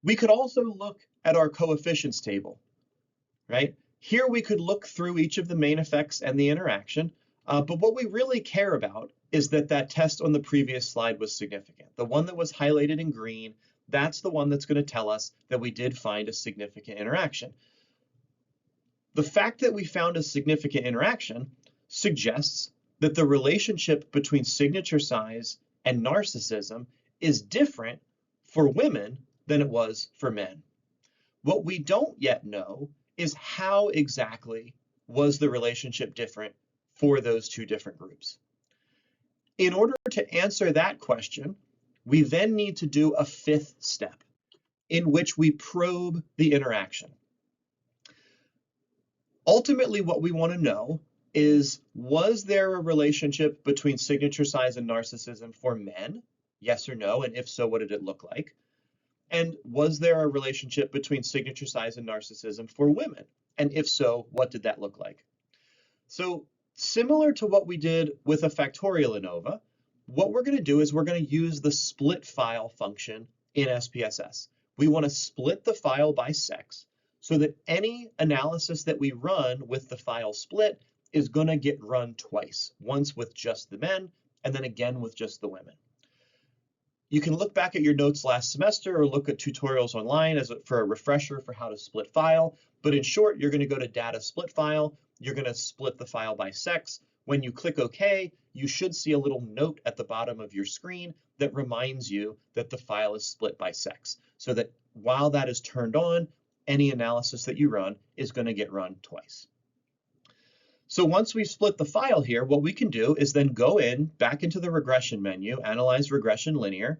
We could also look at our coefficients table, right? Here we could look through each of the main effects and the interaction, but what we really care about is that that test on the previous slide was significant. The one that was highlighted in green, That's the one that's going to tell us that we did find a significant interaction. The fact that we found a significant interaction suggests that the relationship between signature size and narcissism is different for women than it was for men. What we don't yet know is how exactly was the relationship different for those two different groups. In order to answer that question, we then need to do a fifth step in which we probe the interaction. Ultimately, what we want to know is, was there a relationship between signature size and narcissism for men? Yes or no? And if so, what did it look like? And was there a relationship between signature size and narcissism for women? And if so, what did that look like? So similar to what we did with a factorial ANOVA, what we're going to do is we're going to use the split file function in SPSS. We want to split the file by sex so that any analysis that we run with the file split is going to get run twice, once with just the men and then again with just the women. You can look back at your notes last semester or look at tutorials online for a refresher for how to split file. But in short, you're going to go to data split file. You're going to split the file by sex. When you click OK, you should see a little note at the bottom of your screen that reminds you that the file is split by sex, so that while that is turned on, any analysis that you run is going to get run twice. So once we've split the file here, what we can do is then go back into the regression menu, analyze regression linear,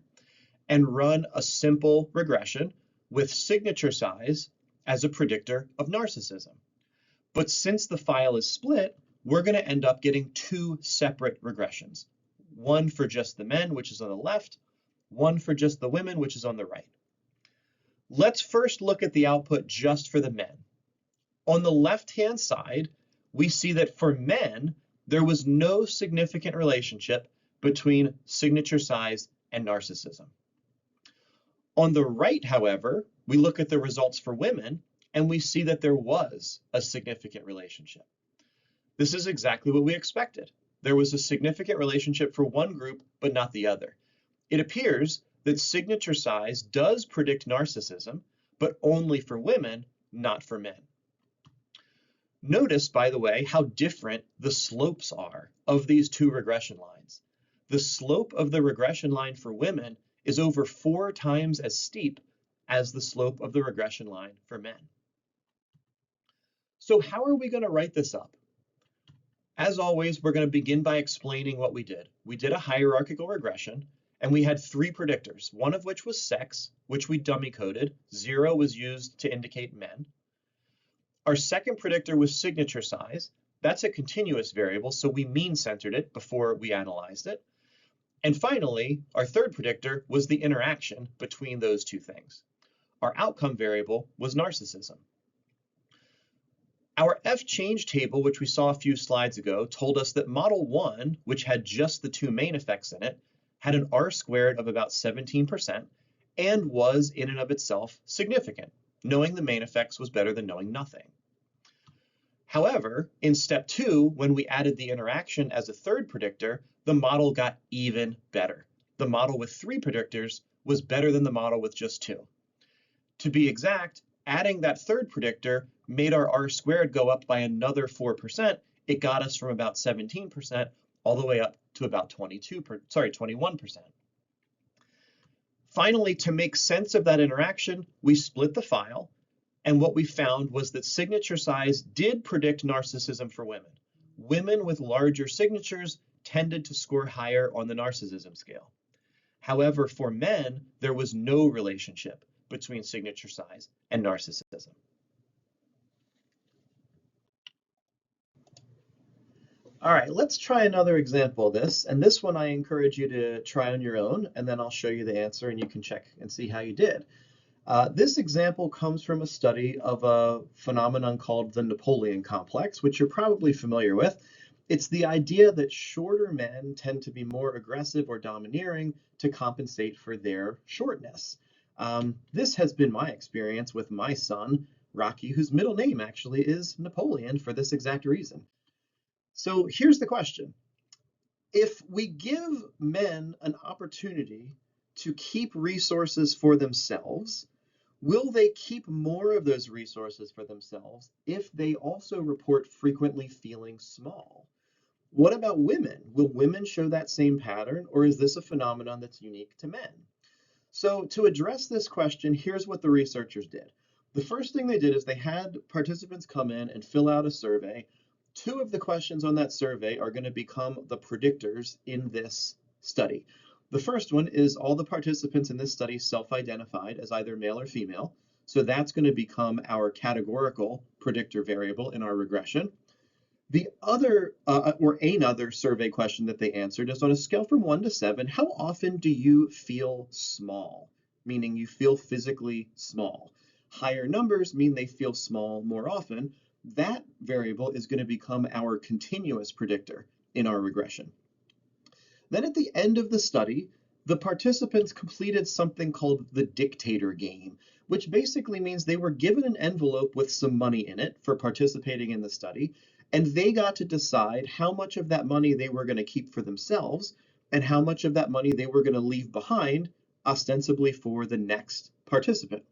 and run a simple regression with signature size as a predictor of narcissism. But since the file is split, we're going to end up getting two separate regressions. One for just the men, which is on the left, one for just the women, which is on the right. Let's first look at the output just for the men. On the left-hand side, we see that for men, there was no significant relationship between signature size and narcissism. On the right, however, we look at the results for women, and we see that there was a significant relationship. This is exactly what we expected. There was a significant relationship for one group, but not the other. It appears that signature size does predict narcissism, but only for women, not for men. Notice, by the way, how different the slopes are of these two regression lines. The slope of the regression line for women is over 4 times as steep as the slope of the regression line for men. So how are we going to write this up? As always, we're going to begin by explaining what we did. We did a hierarchical regression, and we had 3 predictors, one of which was sex, which we dummy coded. 0 was used to indicate men. Our second predictor was signature size. That's a continuous variable, so we mean-centered it before we analyzed it. And finally, our third predictor was the interaction between those two things. Our outcome variable was narcissism. Our F-change table, which we saw a few slides ago, told us that model 1, which had just the 2 main effects in it, had an R-squared of about 17% and was in and of itself significant. Knowing the main effects was better than knowing nothing. However, in step 2, when we added the interaction as a third predictor, the model got even better. The model with 3 predictors was better than the model with just 2. To be exact, adding that third predictor made our R-squared go up by another 4%. It got us from about 17% all the way up to about 21%. Finally, to make sense of that interaction, we split the file, and what we found was that signature size did predict narcissism for women. Women with larger signatures tended to score higher on the narcissism scale. However, for men, there was no relationship between signature size and narcissism. All right, let's try another example of this. And this one I encourage you to try on your own, and then I'll show you the answer and you can check and see how you did. This example comes from a study of a phenomenon called the Napoleon complex, which you're probably familiar with. It's the idea that shorter men tend to be more aggressive or domineering to compensate for their shortness. This has been my experience with my son, Rocky, whose middle name actually is Napoleon for this exact reason. So here's the question. If we give men an opportunity to keep resources for themselves, will they keep more of those resources for themselves if they also report frequently feeling small? What about women? Will women show that same pattern, or is this a phenomenon that's unique to men? So to address this question, here's what the researchers did. The first thing they did is they had participants come in and fill out a survey. Two of the questions on that survey are going to become the predictors in this study. The first one is all the participants in this study self-identified as either male or female. So that's going to become our categorical predictor variable in our regression. The other, or another survey question that they answered is on a scale from 1 to 7, how often do you feel small? Meaning you feel physically small. Higher numbers mean they feel small more often. That variable is going to become our continuous predictor in our regression. Then at the end of the study, the participants completed something called the dictator game, which basically means they were given an envelope with some money in it for participating in the study, and they got to decide how much of that money they were going to keep for themselves and how much of that money they were going to leave behind, ostensibly for the next participant.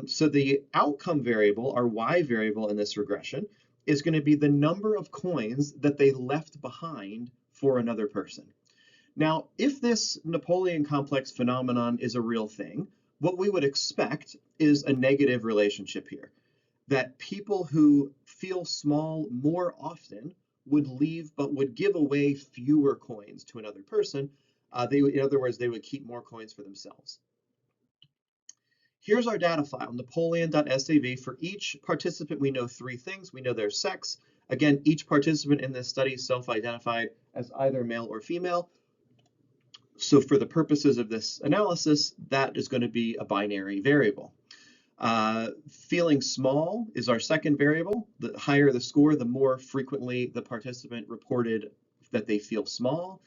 So the outcome variable, our y variable in this regression, is going to be the number of coins that they left behind for another person. Now, if this Napoleon complex phenomenon is a real thing, what we would expect is a negative relationship here, that people who feel small more often would leave, but would give away fewer coins to another person. In other words, they would keep more coins for themselves. Here's our data file, napoleon.sav. For each participant, we know 3 things. We know their sex. Again, each participant in this study self-identified as either male or female. So for the purposes of this analysis, that is going to be a binary variable. Feeling small is our second variable. The higher the score, the more frequently the participant reported that they feel small.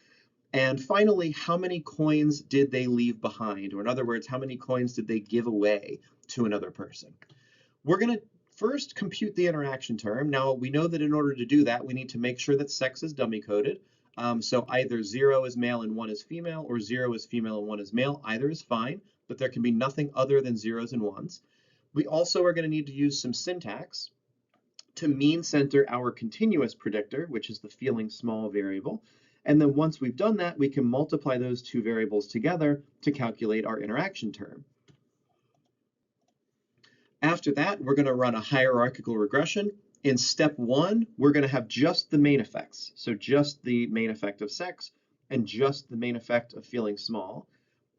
And finally, how many coins did they leave behind? Or in other words, how many coins did they give away to another person? We're going to first compute the interaction term. Now, we know that in order to do that, we need to make sure that sex is dummy coded. So either 0 is male and 1 is female, or 0 is female and 1 is male. Either is fine, but there can be nothing other than 0s and 1s. We also are going to need to use some syntax to mean center our continuous predictor, which is the feeling small variable. And then once we've done that, we can multiply those two variables together to calculate our interaction term. After that, we're going to run a hierarchical regression. In step 1, we're going to have just the main effects. So just the main effect of sex and just the main effect of feeling small.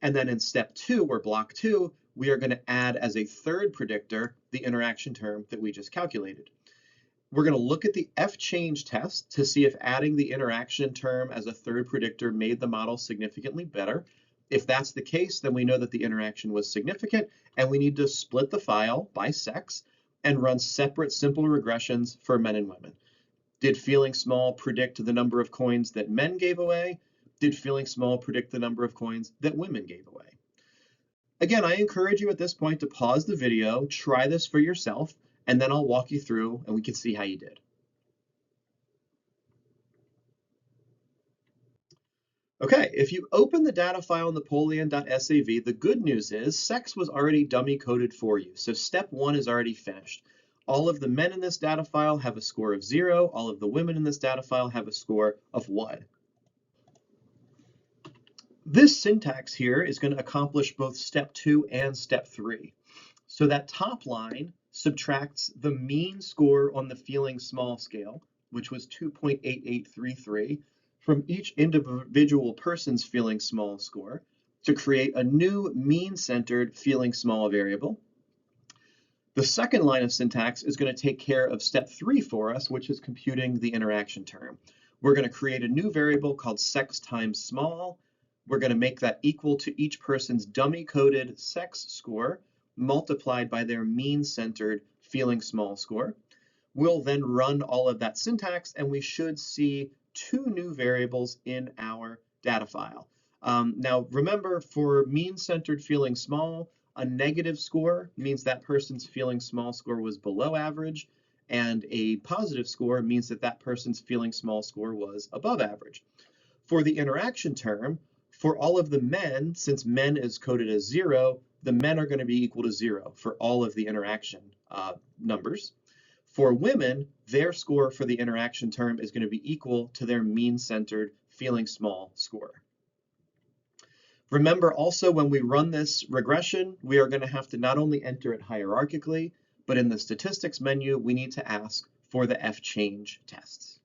And then in step 2, or block 2, we are going to add as a third predictor the interaction term that we just calculated. We're going to look at the F-change test to see if adding the interaction term as a third predictor made the model significantly better. If that's the case, then we know that the interaction was significant, and we need to split the file by sex and run separate simple regressions for men and women. Did feeling small predict the number of coins that men gave away? Did feeling small predict the number of coins that women gave away? Again, I encourage you at this point to pause the video, try this for yourself, and then I'll walk you through and we can see how you did. Okay, if you open the data file napoleon.sav, the good news is sex was already dummy coded for you. So step 1 is already finished. All of the men in this data file have a score of 0. All of the women in this data file have a score of 1. This syntax here is going to accomplish both step 2 and step 3. So that top line subtracts the mean score on the feeling small scale, which was 2.8833, from each individual person's feeling small score to create a new mean-centered feeling small variable. The second line of syntax is going to take care of step 3 for us, which is computing the interaction term. We're going to create a new variable called sex times small. We're going to make that equal to each person's dummy-coded sex score multiplied by their mean-centered feeling small score. We'll then run all of that syntax, and we should see 2 new variables in our data file. Now, remember, for mean-centered feeling small, a negative score means that person's feeling small score was below average, and a positive score means that that person's feeling small score was above average. For the interaction term, For all of the men, since men is coded as 0, the men are going to be equal to 0 for all of the interaction numbers. For women, their score for the interaction term is going to be equal to their mean-centered feeling small score. Remember also, when we run this regression, we are going to have to not only enter it hierarchically, but in the statistics menu, we need to ask for the F-change tests.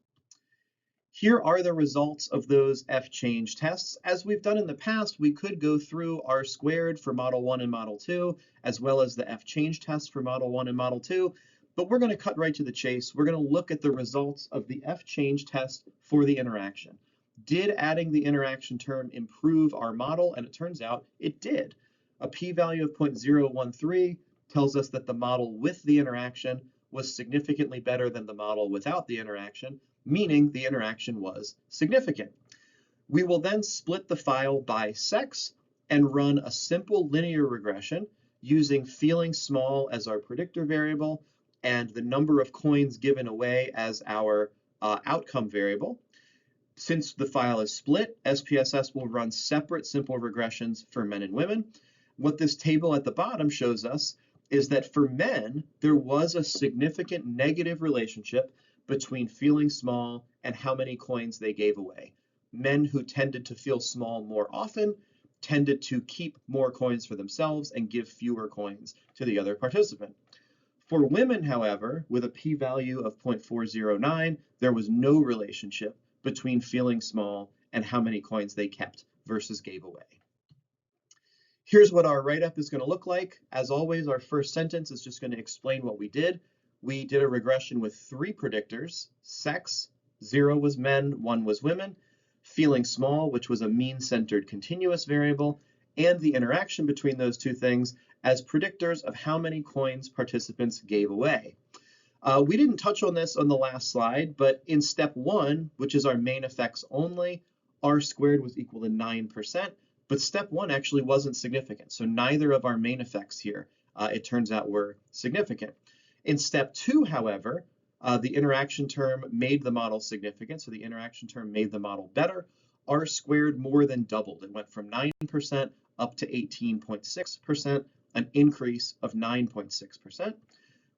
Here are the results of those F-change tests. As we've done in the past, we could go through R-squared for Model 1 and Model 2, as well as the F-change test for Model 1 and Model 2, but we're going to cut right to the chase. We're going to look at the results of the F-change test for the interaction. Did adding the interaction term improve our model? And it turns out it did. A p-value of 0.013 tells us that the model with the interaction was significantly better than the model without the interaction, meaning the interaction was significant. We will then split the file by sex and run a simple linear regression using feeling small as our predictor variable and the number of coins given away as our outcome variable. Since the file is split, SPSS will run separate simple regressions for men and women. What this table at the bottom shows us is that for men, there was a significant negative relationship between feeling small and how many coins they gave away. Men who tended to feel small more often tended to keep more coins for themselves and give fewer coins to the other participant. For women, however, with a p-value of 0.409, there was no relationship between feeling small and how many coins they kept versus gave away. Here's what our write-up is going to look like. As always, our first sentence is just going to explain what we did. We did a regression with 3 predictors: sex, 0 was men, 1 was women; feeling small, which was a mean-centered continuous variable; and the interaction between those two things as predictors of how many coins participants gave away. We didn't touch on this on the last slide, but in step 1, which is our main effects only, R-squared was equal to 9%, but step 1 actually wasn't significant. So neither of our main effects here, it turns out, were significant. In step 2, however, the interaction term made the model significant, so the interaction term made the model better. R-squared more than doubled. It went from 9% up to 18.6%, an increase of 9.6%.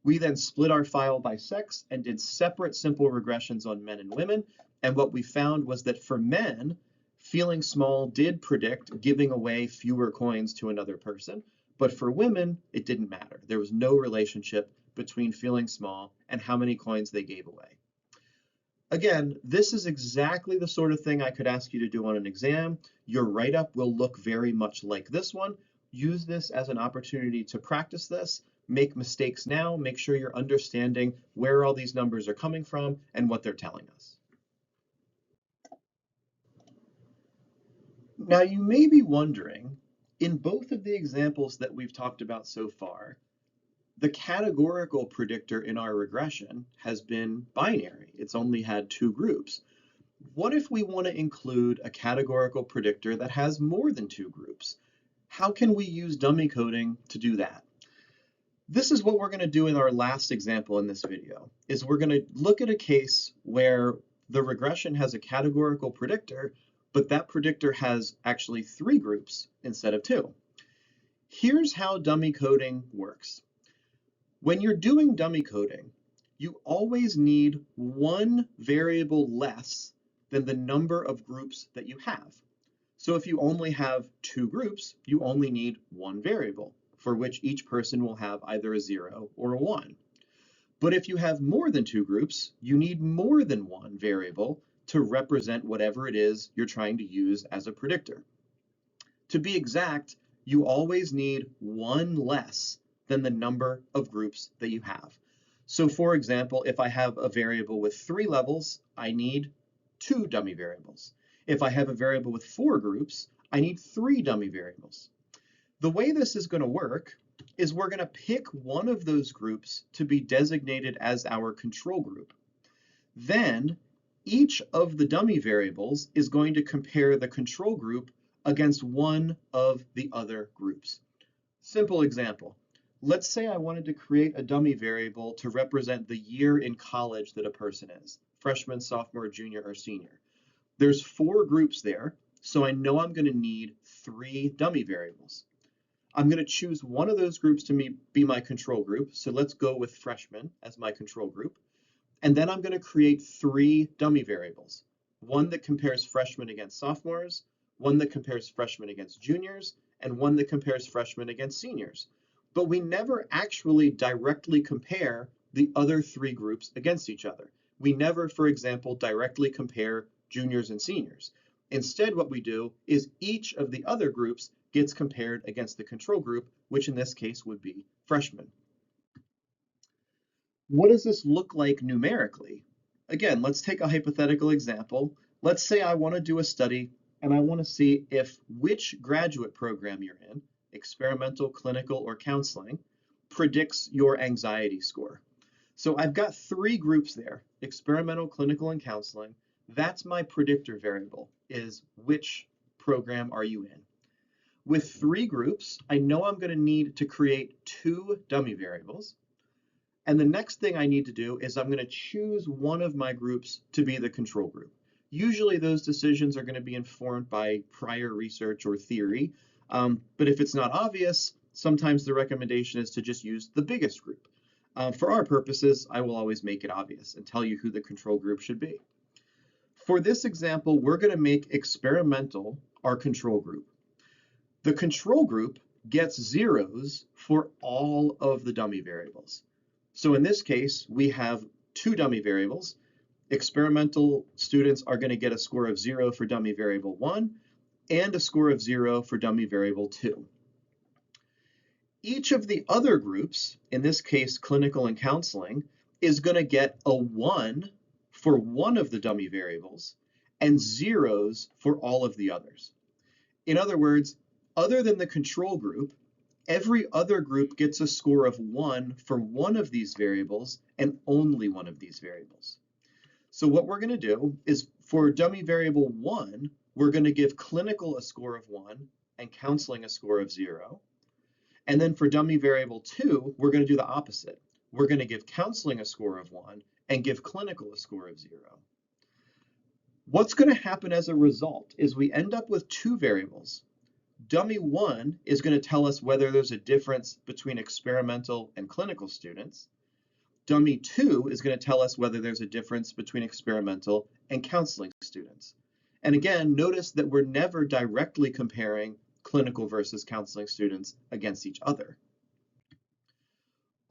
We then split our file by sex and did separate simple regressions on men and women. And what we found was that for men, feeling small did predict giving away fewer coins to another person. But for women, it didn't matter. There was no relationship between feeling small and how many coins they gave away. Again, this is exactly the sort of thing I could ask you to do on an exam. Your write-up will look very much like this one. Use this as an opportunity to practice this. Make mistakes now. Make sure you're understanding where all these numbers are coming from and what they're telling us. Now, you may be wondering, in both of the examples that we've talked about so far, the categorical predictor in our regression has been binary. It's only had 2 groups. What if we want to include a categorical predictor that has more than 2 groups? How can we use dummy coding to do that? This is what we're going to do in our last example in this video, is we're going to look at a case where the regression has a categorical predictor, but that predictor has actually 3 groups instead of 2. Here's how dummy coding works. When you're doing dummy coding, you always need 1 variable less than the number of groups that you have. So if you only have 2 groups, you only need 1 variable, for which each person will have either a 0 or a 1. But if you have more than 2 groups, you need more than 1 variable to represent whatever it is you're trying to use as a predictor. To be exact, you always need 1 less than the number of groups that you have. So for example, if I have a variable with 3 levels, I need 2 dummy variables. If I have a variable with 4 groups, I need 3 dummy variables. The way this is going to work is we're going to pick one of those groups to be designated as our control group. Then each of the dummy variables is going to compare the control group against one of the other groups. Simple example. Let's say I wanted to create a dummy variable to represent the year in college that a person is, freshman, sophomore, junior, or senior. There's 4 groups there, so I know I'm going to need 3 dummy variables. I'm going to choose one of those groups to be my control group, so let's go with freshmen as my control group. And then I'm going to create 3 dummy variables. One that compares freshmen against sophomores, one that compares freshmen against juniors, and one that compares freshmen against seniors. But we never actually directly compare the other 3 groups against each other. We never, for example, directly compare juniors and seniors. Instead, what we do is each of the other groups gets compared against the control group, which in this case would be freshmen. What does this look like numerically? Again, let's take a hypothetical example. Let's say I want to do a study and I want to see if which graduate program you're in, experimental, clinical, or counseling, predicts your anxiety score. So I've got 3 groups there, experimental, clinical, and counseling. That's my predictor variable, is which program are you in. With 3 groups, I know I'm going to need to create 2 dummy variables. And the next thing I need to do is I'm going to choose one of my groups to be the control group. Usually those decisions are going to be informed by prior research or theory, but if it's not obvious, sometimes the recommendation is to just use the biggest group. For our purposes, I will always make it obvious and tell you who the control group should be. For this example, we're going to make experimental our control group. The control group gets zeros for all of the dummy variables. So in this case, we have 2 dummy variables. Experimental students are going to get a score of 0 for dummy variable 1 and a score of 0 for dummy variable 2. Each of the other groups, in this case clinical and counseling, is going to get a 1 for one of the dummy variables and zeros for all of the others. In other words, other than the control group, every other group gets a score of 1 for one of these variables and only one of these variables. So what we're going to do is for dummy variable 1, we're going to give clinical a score of 1 and counseling a score of 0. And then for dummy variable 2, we're going to do the opposite. We're going to give counseling a score of 1 and give clinical a score of 0. What's going to happen as a result is we end up with 2 variables. Dummy 1 is going to tell us whether there's a difference between experimental and clinical students. Dummy 2 is going to tell us whether there's a difference between experimental and counseling students. And again, notice that we're never directly comparing clinical versus counseling students against each other.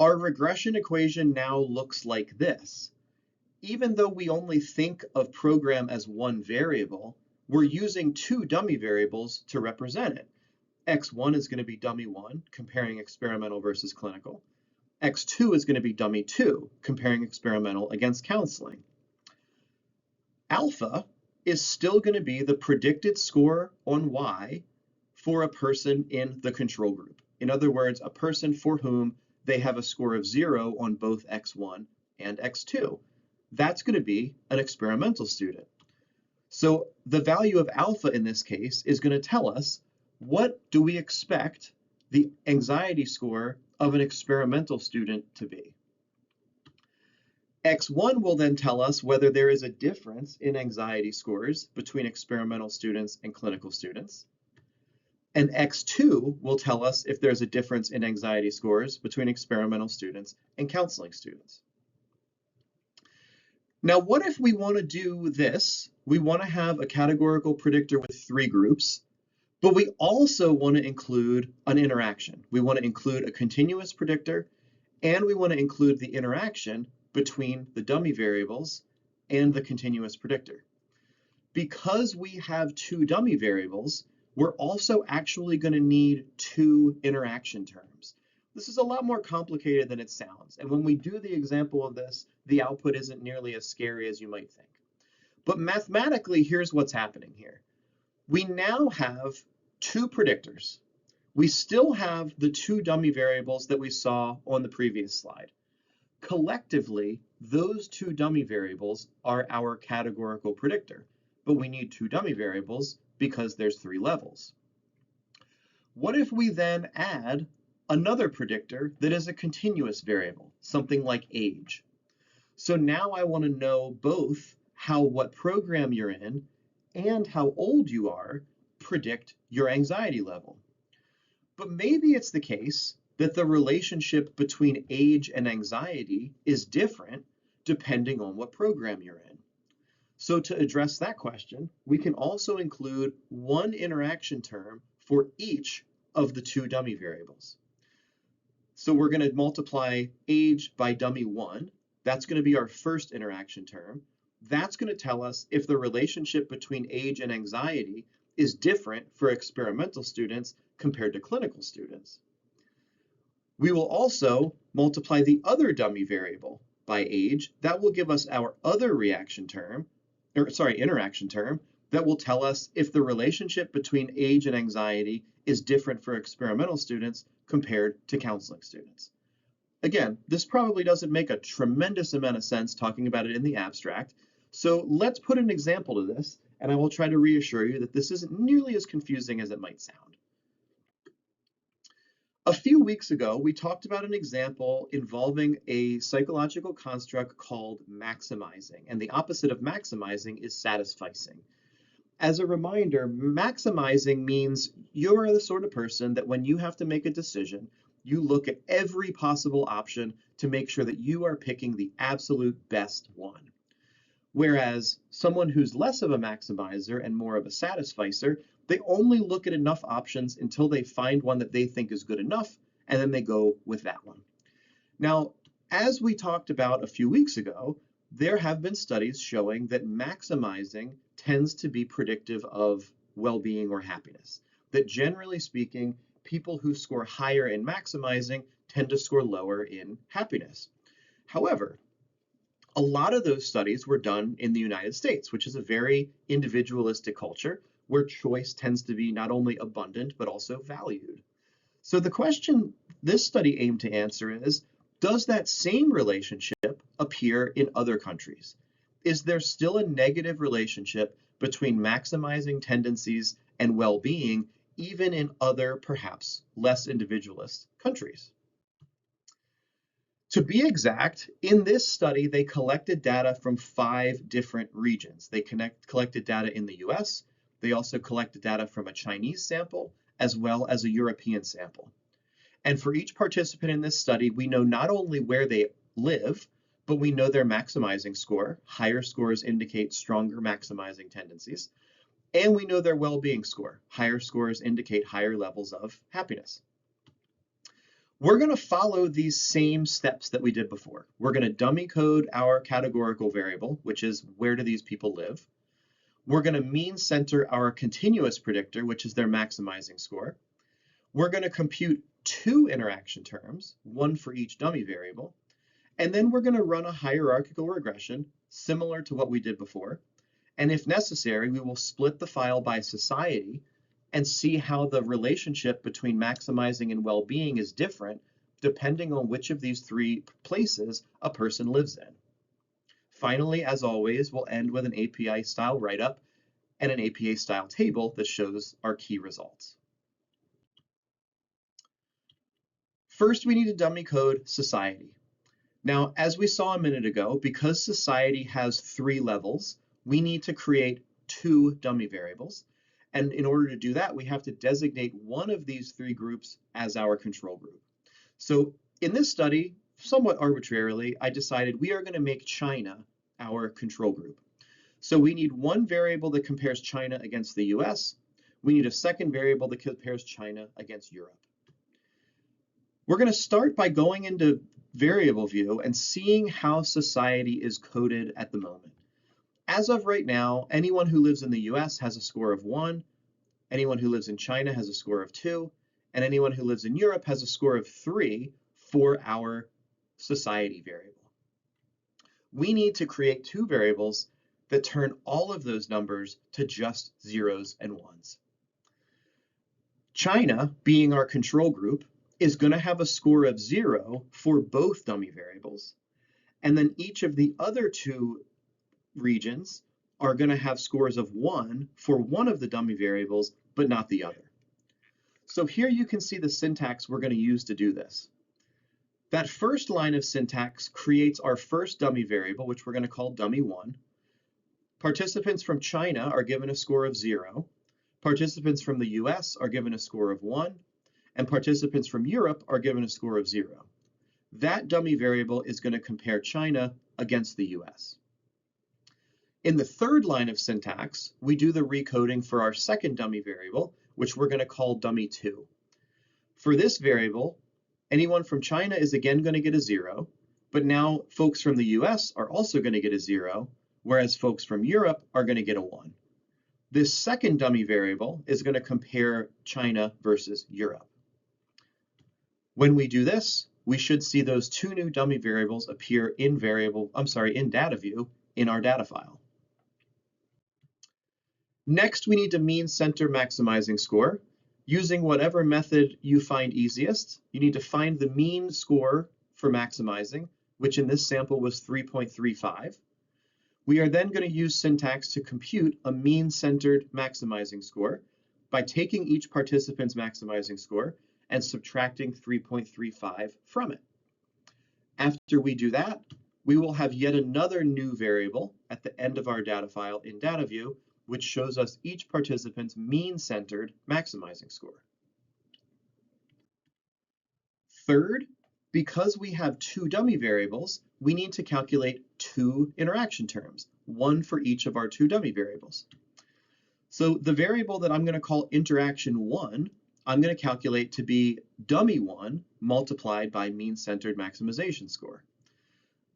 Our regression equation now looks like this. Even though we only think of program as one variable, we're using 2 dummy variables to represent it. X1 is going to be dummy 1, comparing experimental versus clinical. X2 is going to be dummy 2, comparing experimental against counseling. Alpha is still going to be the predicted score on Y for a person in the control group. In other words, a person for whom they have a score of 0 on both X1 and X2. That's going to be an experimental student. So the value of alpha in this case is going to tell us what do we expect the anxiety score of an experimental student to be. X1 will then tell us whether there is a difference in anxiety scores between experimental students and clinical students. And X2 will tell us if there's a difference in anxiety scores between experimental students and counseling students. Now, what if we want to do this? We want to have a categorical predictor with 3 groups, but we also want to include an interaction. We want to include a continuous predictor, and we want to include the interaction between the dummy variables and the continuous predictor. Because we have 2 dummy variables, we're also actually going to need 2 interaction terms. This is a lot more complicated than it sounds, and when we do the example of this, the output isn't nearly as scary as you might think. But mathematically, here's what's happening here. We now have 2 predictors. We still have the 2 dummy variables that we saw on the previous slide. Collectively, those 2 dummy variables are our categorical predictor, but we need 2 dummy variables because there's 3 levels. What if we then add another predictor that is a continuous variable, something like age? So now I want to know both what program you're in and how old you are predict your anxiety level. But maybe it's the case that the relationship between age and anxiety is different depending on what program you're in. So to address that question, we can also include one interaction term for each of the two dummy variables. So we're going to multiply age by dummy 1. That's going to be our first interaction term. That's going to tell us if the relationship between age and anxiety is different for experimental students compared to clinical students. We will also multiply the other dummy variable by age. That will give us our other interaction term that will tell us if the relationship between age and anxiety is different for experimental students compared to counseling students. Again, this probably doesn't make a tremendous amount of sense talking about it in the abstract, so let's put an example to this, and I will try to reassure you that this isn't nearly as confusing as it might sound. A few weeks ago, we talked about an example involving a psychological construct called maximizing, and the opposite of maximizing is satisficing. As a reminder, maximizing means you're the sort of person that when you have to make a decision, you look at every possible option to make sure that you are picking the absolute best one. Whereas someone who's less of a maximizer and more of a satisficer, they only look at enough options until they find one that they think is good enough, and then they go with that one. Now, as we talked about a few weeks ago, there have been studies showing that maximizing tends to be predictive of well-being or happiness. That generally speaking, people who score higher in maximizing tend to score lower in happiness. However, a lot of those studies were done in the United States, which is a very individualistic culture where choice tends to be not only abundant, but also valued. So the question this study aimed to answer is, does that same relationship appear in other countries? Is there still a negative relationship between maximizing tendencies and well-being, even in other, perhaps less individualist countries? To be exact, in this study, they collected data from 5 different regions. They collected data in the US, they also collected data from a Chinese sample, as well as a European sample. And for each participant in this study, we know not only where they live, but we know their maximizing score. Higher scores indicate stronger maximizing tendencies. And we know their well-being score. Higher scores indicate higher levels of happiness. We're going to follow these same steps that we did before. We're going to dummy code our categorical variable, which is where do these people live. We're going to mean center our continuous predictor, which is their maximizing score. We're going to compute 2 interaction terms, one for each dummy variable, and then we're going to run a hierarchical regression similar to what we did before. And if necessary, we will split the file by society and see how the relationship between maximizing and well-being is different depending on which of these 3 places a person lives in. Finally, as always, we'll end with an API-style write-up and an APA-style table that shows our key results. First, we need to dummy code society. Now, as we saw a minute ago, because society has 3 levels, we need to create 2 dummy variables. And in order to do that, we have to designate one of these 3 groups as our control group. So in this study, somewhat arbitrarily, I decided we are going to make China our control group. So we need one variable that compares China against the US. We need a second variable that compares China against Europe. We're going to start by going into variable view and seeing how society is coded at the moment. As of right now, anyone who lives in the US has a score of 1, anyone who lives in China has a score of 2, and anyone who lives in Europe has a score of 3 for our society variable. We need to create 2 variables that turn all of those numbers to just zeros and ones. China, being our control group, is going to have a score of 0 for both dummy variables, and then each of the other 2 regions are going to have scores of 1 for one of the dummy variables, but not the other. So here you can see the syntax we're going to use to do this. That first line of syntax creates our first dummy variable, which we're going to call dummy1. Participants from China are given a score of 0. Participants from the US are given a score of 1. And participants from Europe are given a score of 0. That dummy variable is going to compare China against the US. In the third line of syntax, we do the recoding for our second dummy variable, which we're going to call dummy2. For this variable, anyone from China is again going to get a 0, but now folks from the US are also going to get a 0, whereas folks from Europe are going to get a 1. This second dummy variable is going to compare China versus Europe. When we do this, we should see those two new dummy variables appear in data view in our data file. Next, we need to mean center maximizing score. Using whatever method you find easiest, you need to find the mean score for maximizing, which in this sample was 3.35. We are then going to use syntax to compute a mean-centered maximizing score by taking each participant's maximizing score and subtracting 3.35 from it. After we do that, we will have yet another new variable at the end of our data file in data view, which shows us each participant's mean-centered maximizing score. Third, because we have two dummy variables, we need to calculate two interaction terms, one for each of our two dummy variables. So the variable that I'm going to call interaction1, I'm going to calculate to be dummy1 multiplied by mean-centered maximization score.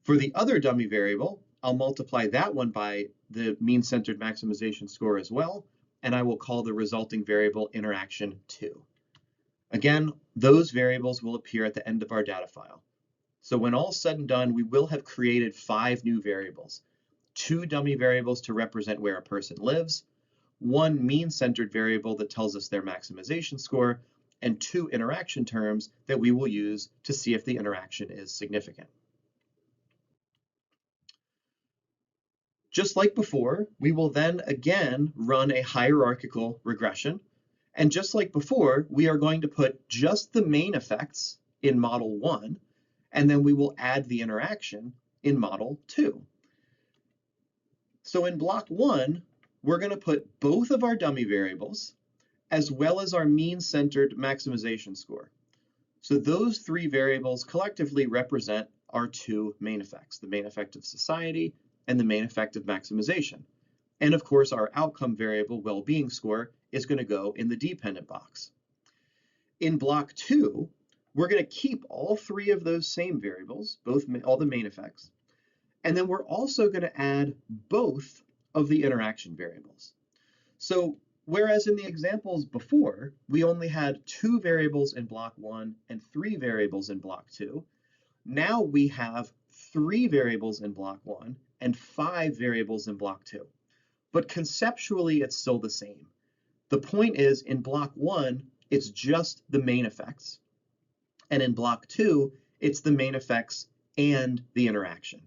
For the other dummy variable, I'll multiply that one by the mean-centered maximization score as well, and I will call the resulting variable interaction2. Again, those variables will appear at the end of our data file. So when all's said and done, we will have created 5 new variables. 2 dummy variables to represent where a person lives, 1 mean-centered variable that tells us their maximization score, and 2 interaction terms that we will use to see if the interaction is significant. Just like before, we will then again run a hierarchical regression. And just like before, we are going to put just the main effects in model 1, and then we will add the interaction in model 2. So in block 1, we're going to put both of our dummy variables as well as our mean-centered maximization score. So those 3 variables collectively represent our 2 main effects, the main effect of society and the main effect of maximization. And of course, our outcome variable, well-being score, is going to go in the dependent box. In block 2, we're going to keep all 3 of those same variables, all the main effects, and then we're also going to add both of the interaction variables. So whereas in the examples before, we only had 2 variables in block 1 and 3 variables in block 2, now we have 3 variables in block 1 and 5 variables in block 2. But conceptually, it's still the same. The point is, in block 1, it's just the main effects. And in block 2, it's the main effects and the interaction.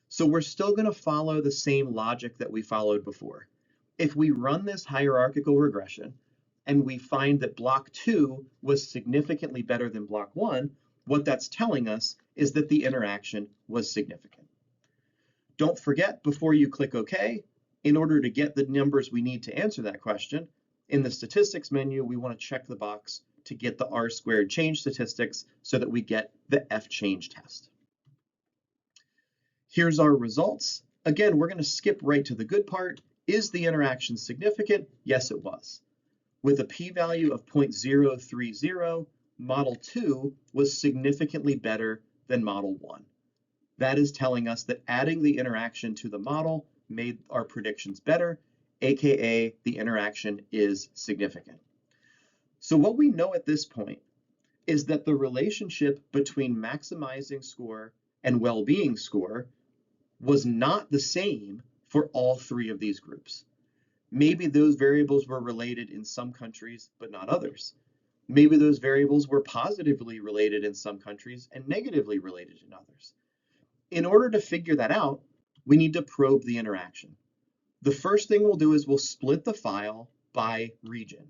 So we're still going to follow the same logic that we followed before. If we run this hierarchical regression and we find that block 2 was significantly better than block 1, what that's telling us is that the interaction was significant. Don't forget, before you click OK, in order to get the numbers we need to answer that question, in the statistics menu, we want to check the box to get the R-squared change statistics so that we get the F-change test. Here's our results. Again, we're going to skip right to the good part. Is the interaction significant? Yes, it was. With a p-value of 0.030, model 2 was significantly better than model 1. That is telling us that adding the interaction to the model made our predictions better, aka the interaction is significant. So what we know at this point is that the relationship between maximizing score and well-being score was not the same for all 3 of these groups. Maybe those variables were related in some countries, but not others. Maybe those variables were positively related in some countries and negatively related in others. In order to figure that out, we need to probe the interaction. The first thing we'll do is we'll split the file by region.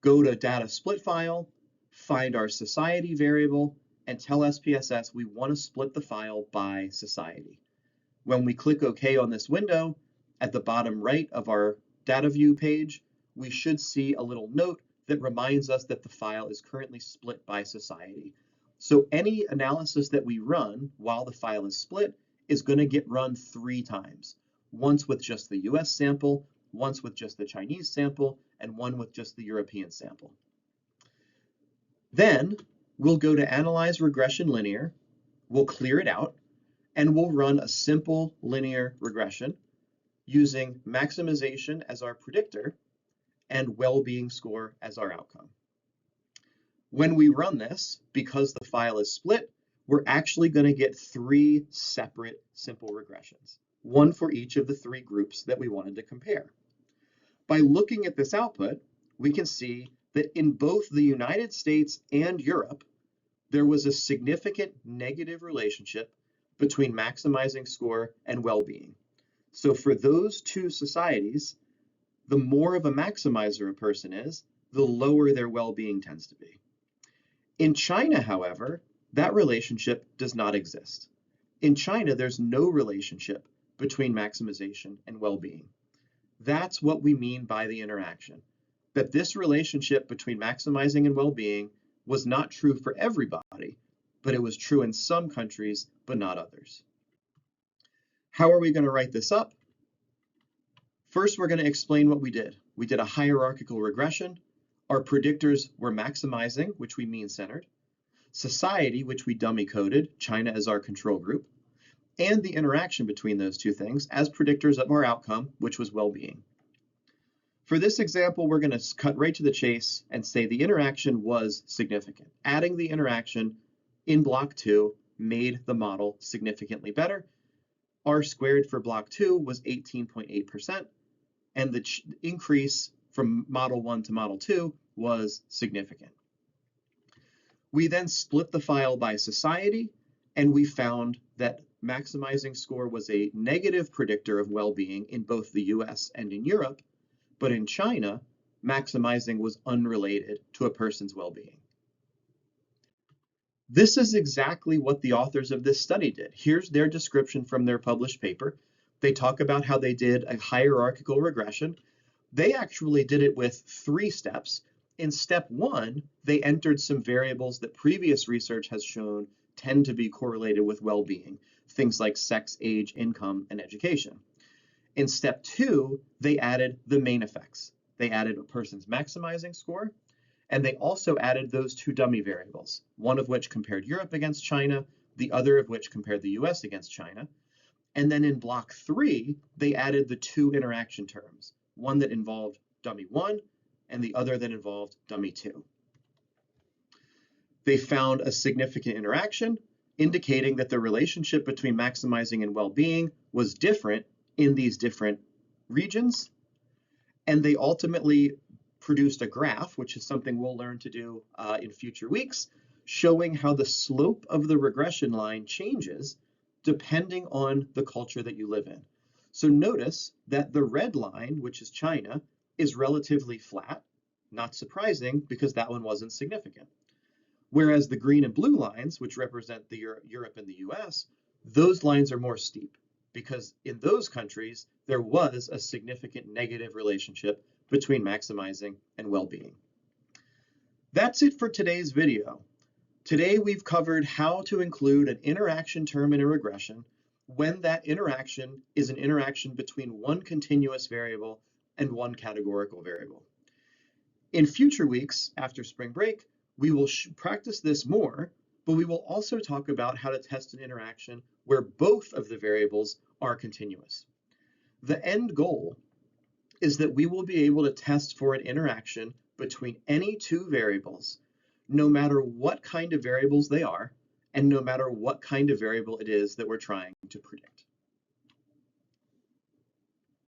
Go to Data Split File, find our society variable, and tell SPSS we want to split the file by society. When we click OK on this window, at the bottom right of our data view page, we should see a little note that reminds us that the file is currently split by society. So any analysis that we run while the file is split is going to get run 3 times. Once with just the US sample, once with just the Chinese sample, and one with just the European sample. Then we'll go to Analyze Regression Linear, we'll clear it out, and we'll run a simple linear regression using maximization as our predictor and well-being score as our outcome. When we run this, because the file is split, we're actually going to get 3 separate simple regressions, one for each of the 3 groups that we wanted to compare. By looking at this output, we can see that in both the United States and Europe, there was a significant negative relationship between maximizing score and well-being. So for those 2 societies, the more of a maximizer a person is, the lower their well-being tends to be. In China, however, that relationship does not exist. In China, there's no relationship between maximization and well-being. That's what we mean by the interaction, that this relationship between maximizing and well-being was not true for everybody, but it was true in some countries, but not others. How are we going to write this up? First, we're going to explain what we did. We did a hierarchical regression. Our predictors were maximizing, which we mean-centered, society, which we dummy-coded, China as our control group, and the interaction between those 2 things as predictors of our outcome, which was well-being. For this example, we're going to cut right to the chase and say the interaction was significant. Adding the interaction in block 2 made the model significantly better. R squared for block 2 was 18.8%, and the increase from model 1 to model 2 was significant. We then split the file by society, and we found that maximizing score was a negative predictor of well-being in both the US and in Europe, but in China, maximizing was unrelated to a person's well-being. This is exactly what the authors of this study did. Here's their description from their published paper. They talk about how they did a hierarchical regression. They actually did it with 3 steps. In step 1, they entered some variables that previous research has shown tend to be correlated with well-being, things like sex, age, income, and education. In step 2, they added the main effects. They added a person's maximizing score, and they also added those 2 dummy variables, one of which compared Europe against China, the other of which compared the US against China. And then in block 3, they added the 2 interaction terms, one that involved dummy 1 and the other that involved dummy 2. They found a significant interaction, indicating that the relationship between maximizing and well-being was different in these different regions. And they ultimately produced a graph, which is something we'll learn to do in future weeks, showing how the slope of the regression line changes depending on the culture that you live in. So notice that the red line, which is China, is relatively flat, not surprising because that one wasn't significant. Whereas the green and blue lines, which represent the Europe and the US, those lines are more steep because in those countries, there was a significant negative relationship between maximizing and well-being. That's it for today's video. Today, we've covered how to include an interaction term in a regression when that interaction is an interaction between one continuous variable and one categorical variable. In future weeks after spring break, we will practice this more, but we will also talk about how to test an interaction where both of the variables are continuous. The end goal is that we will be able to test for an interaction between any 2 variables, no matter what kind of variables they are, and no matter what kind of variable it is that we're trying to predict.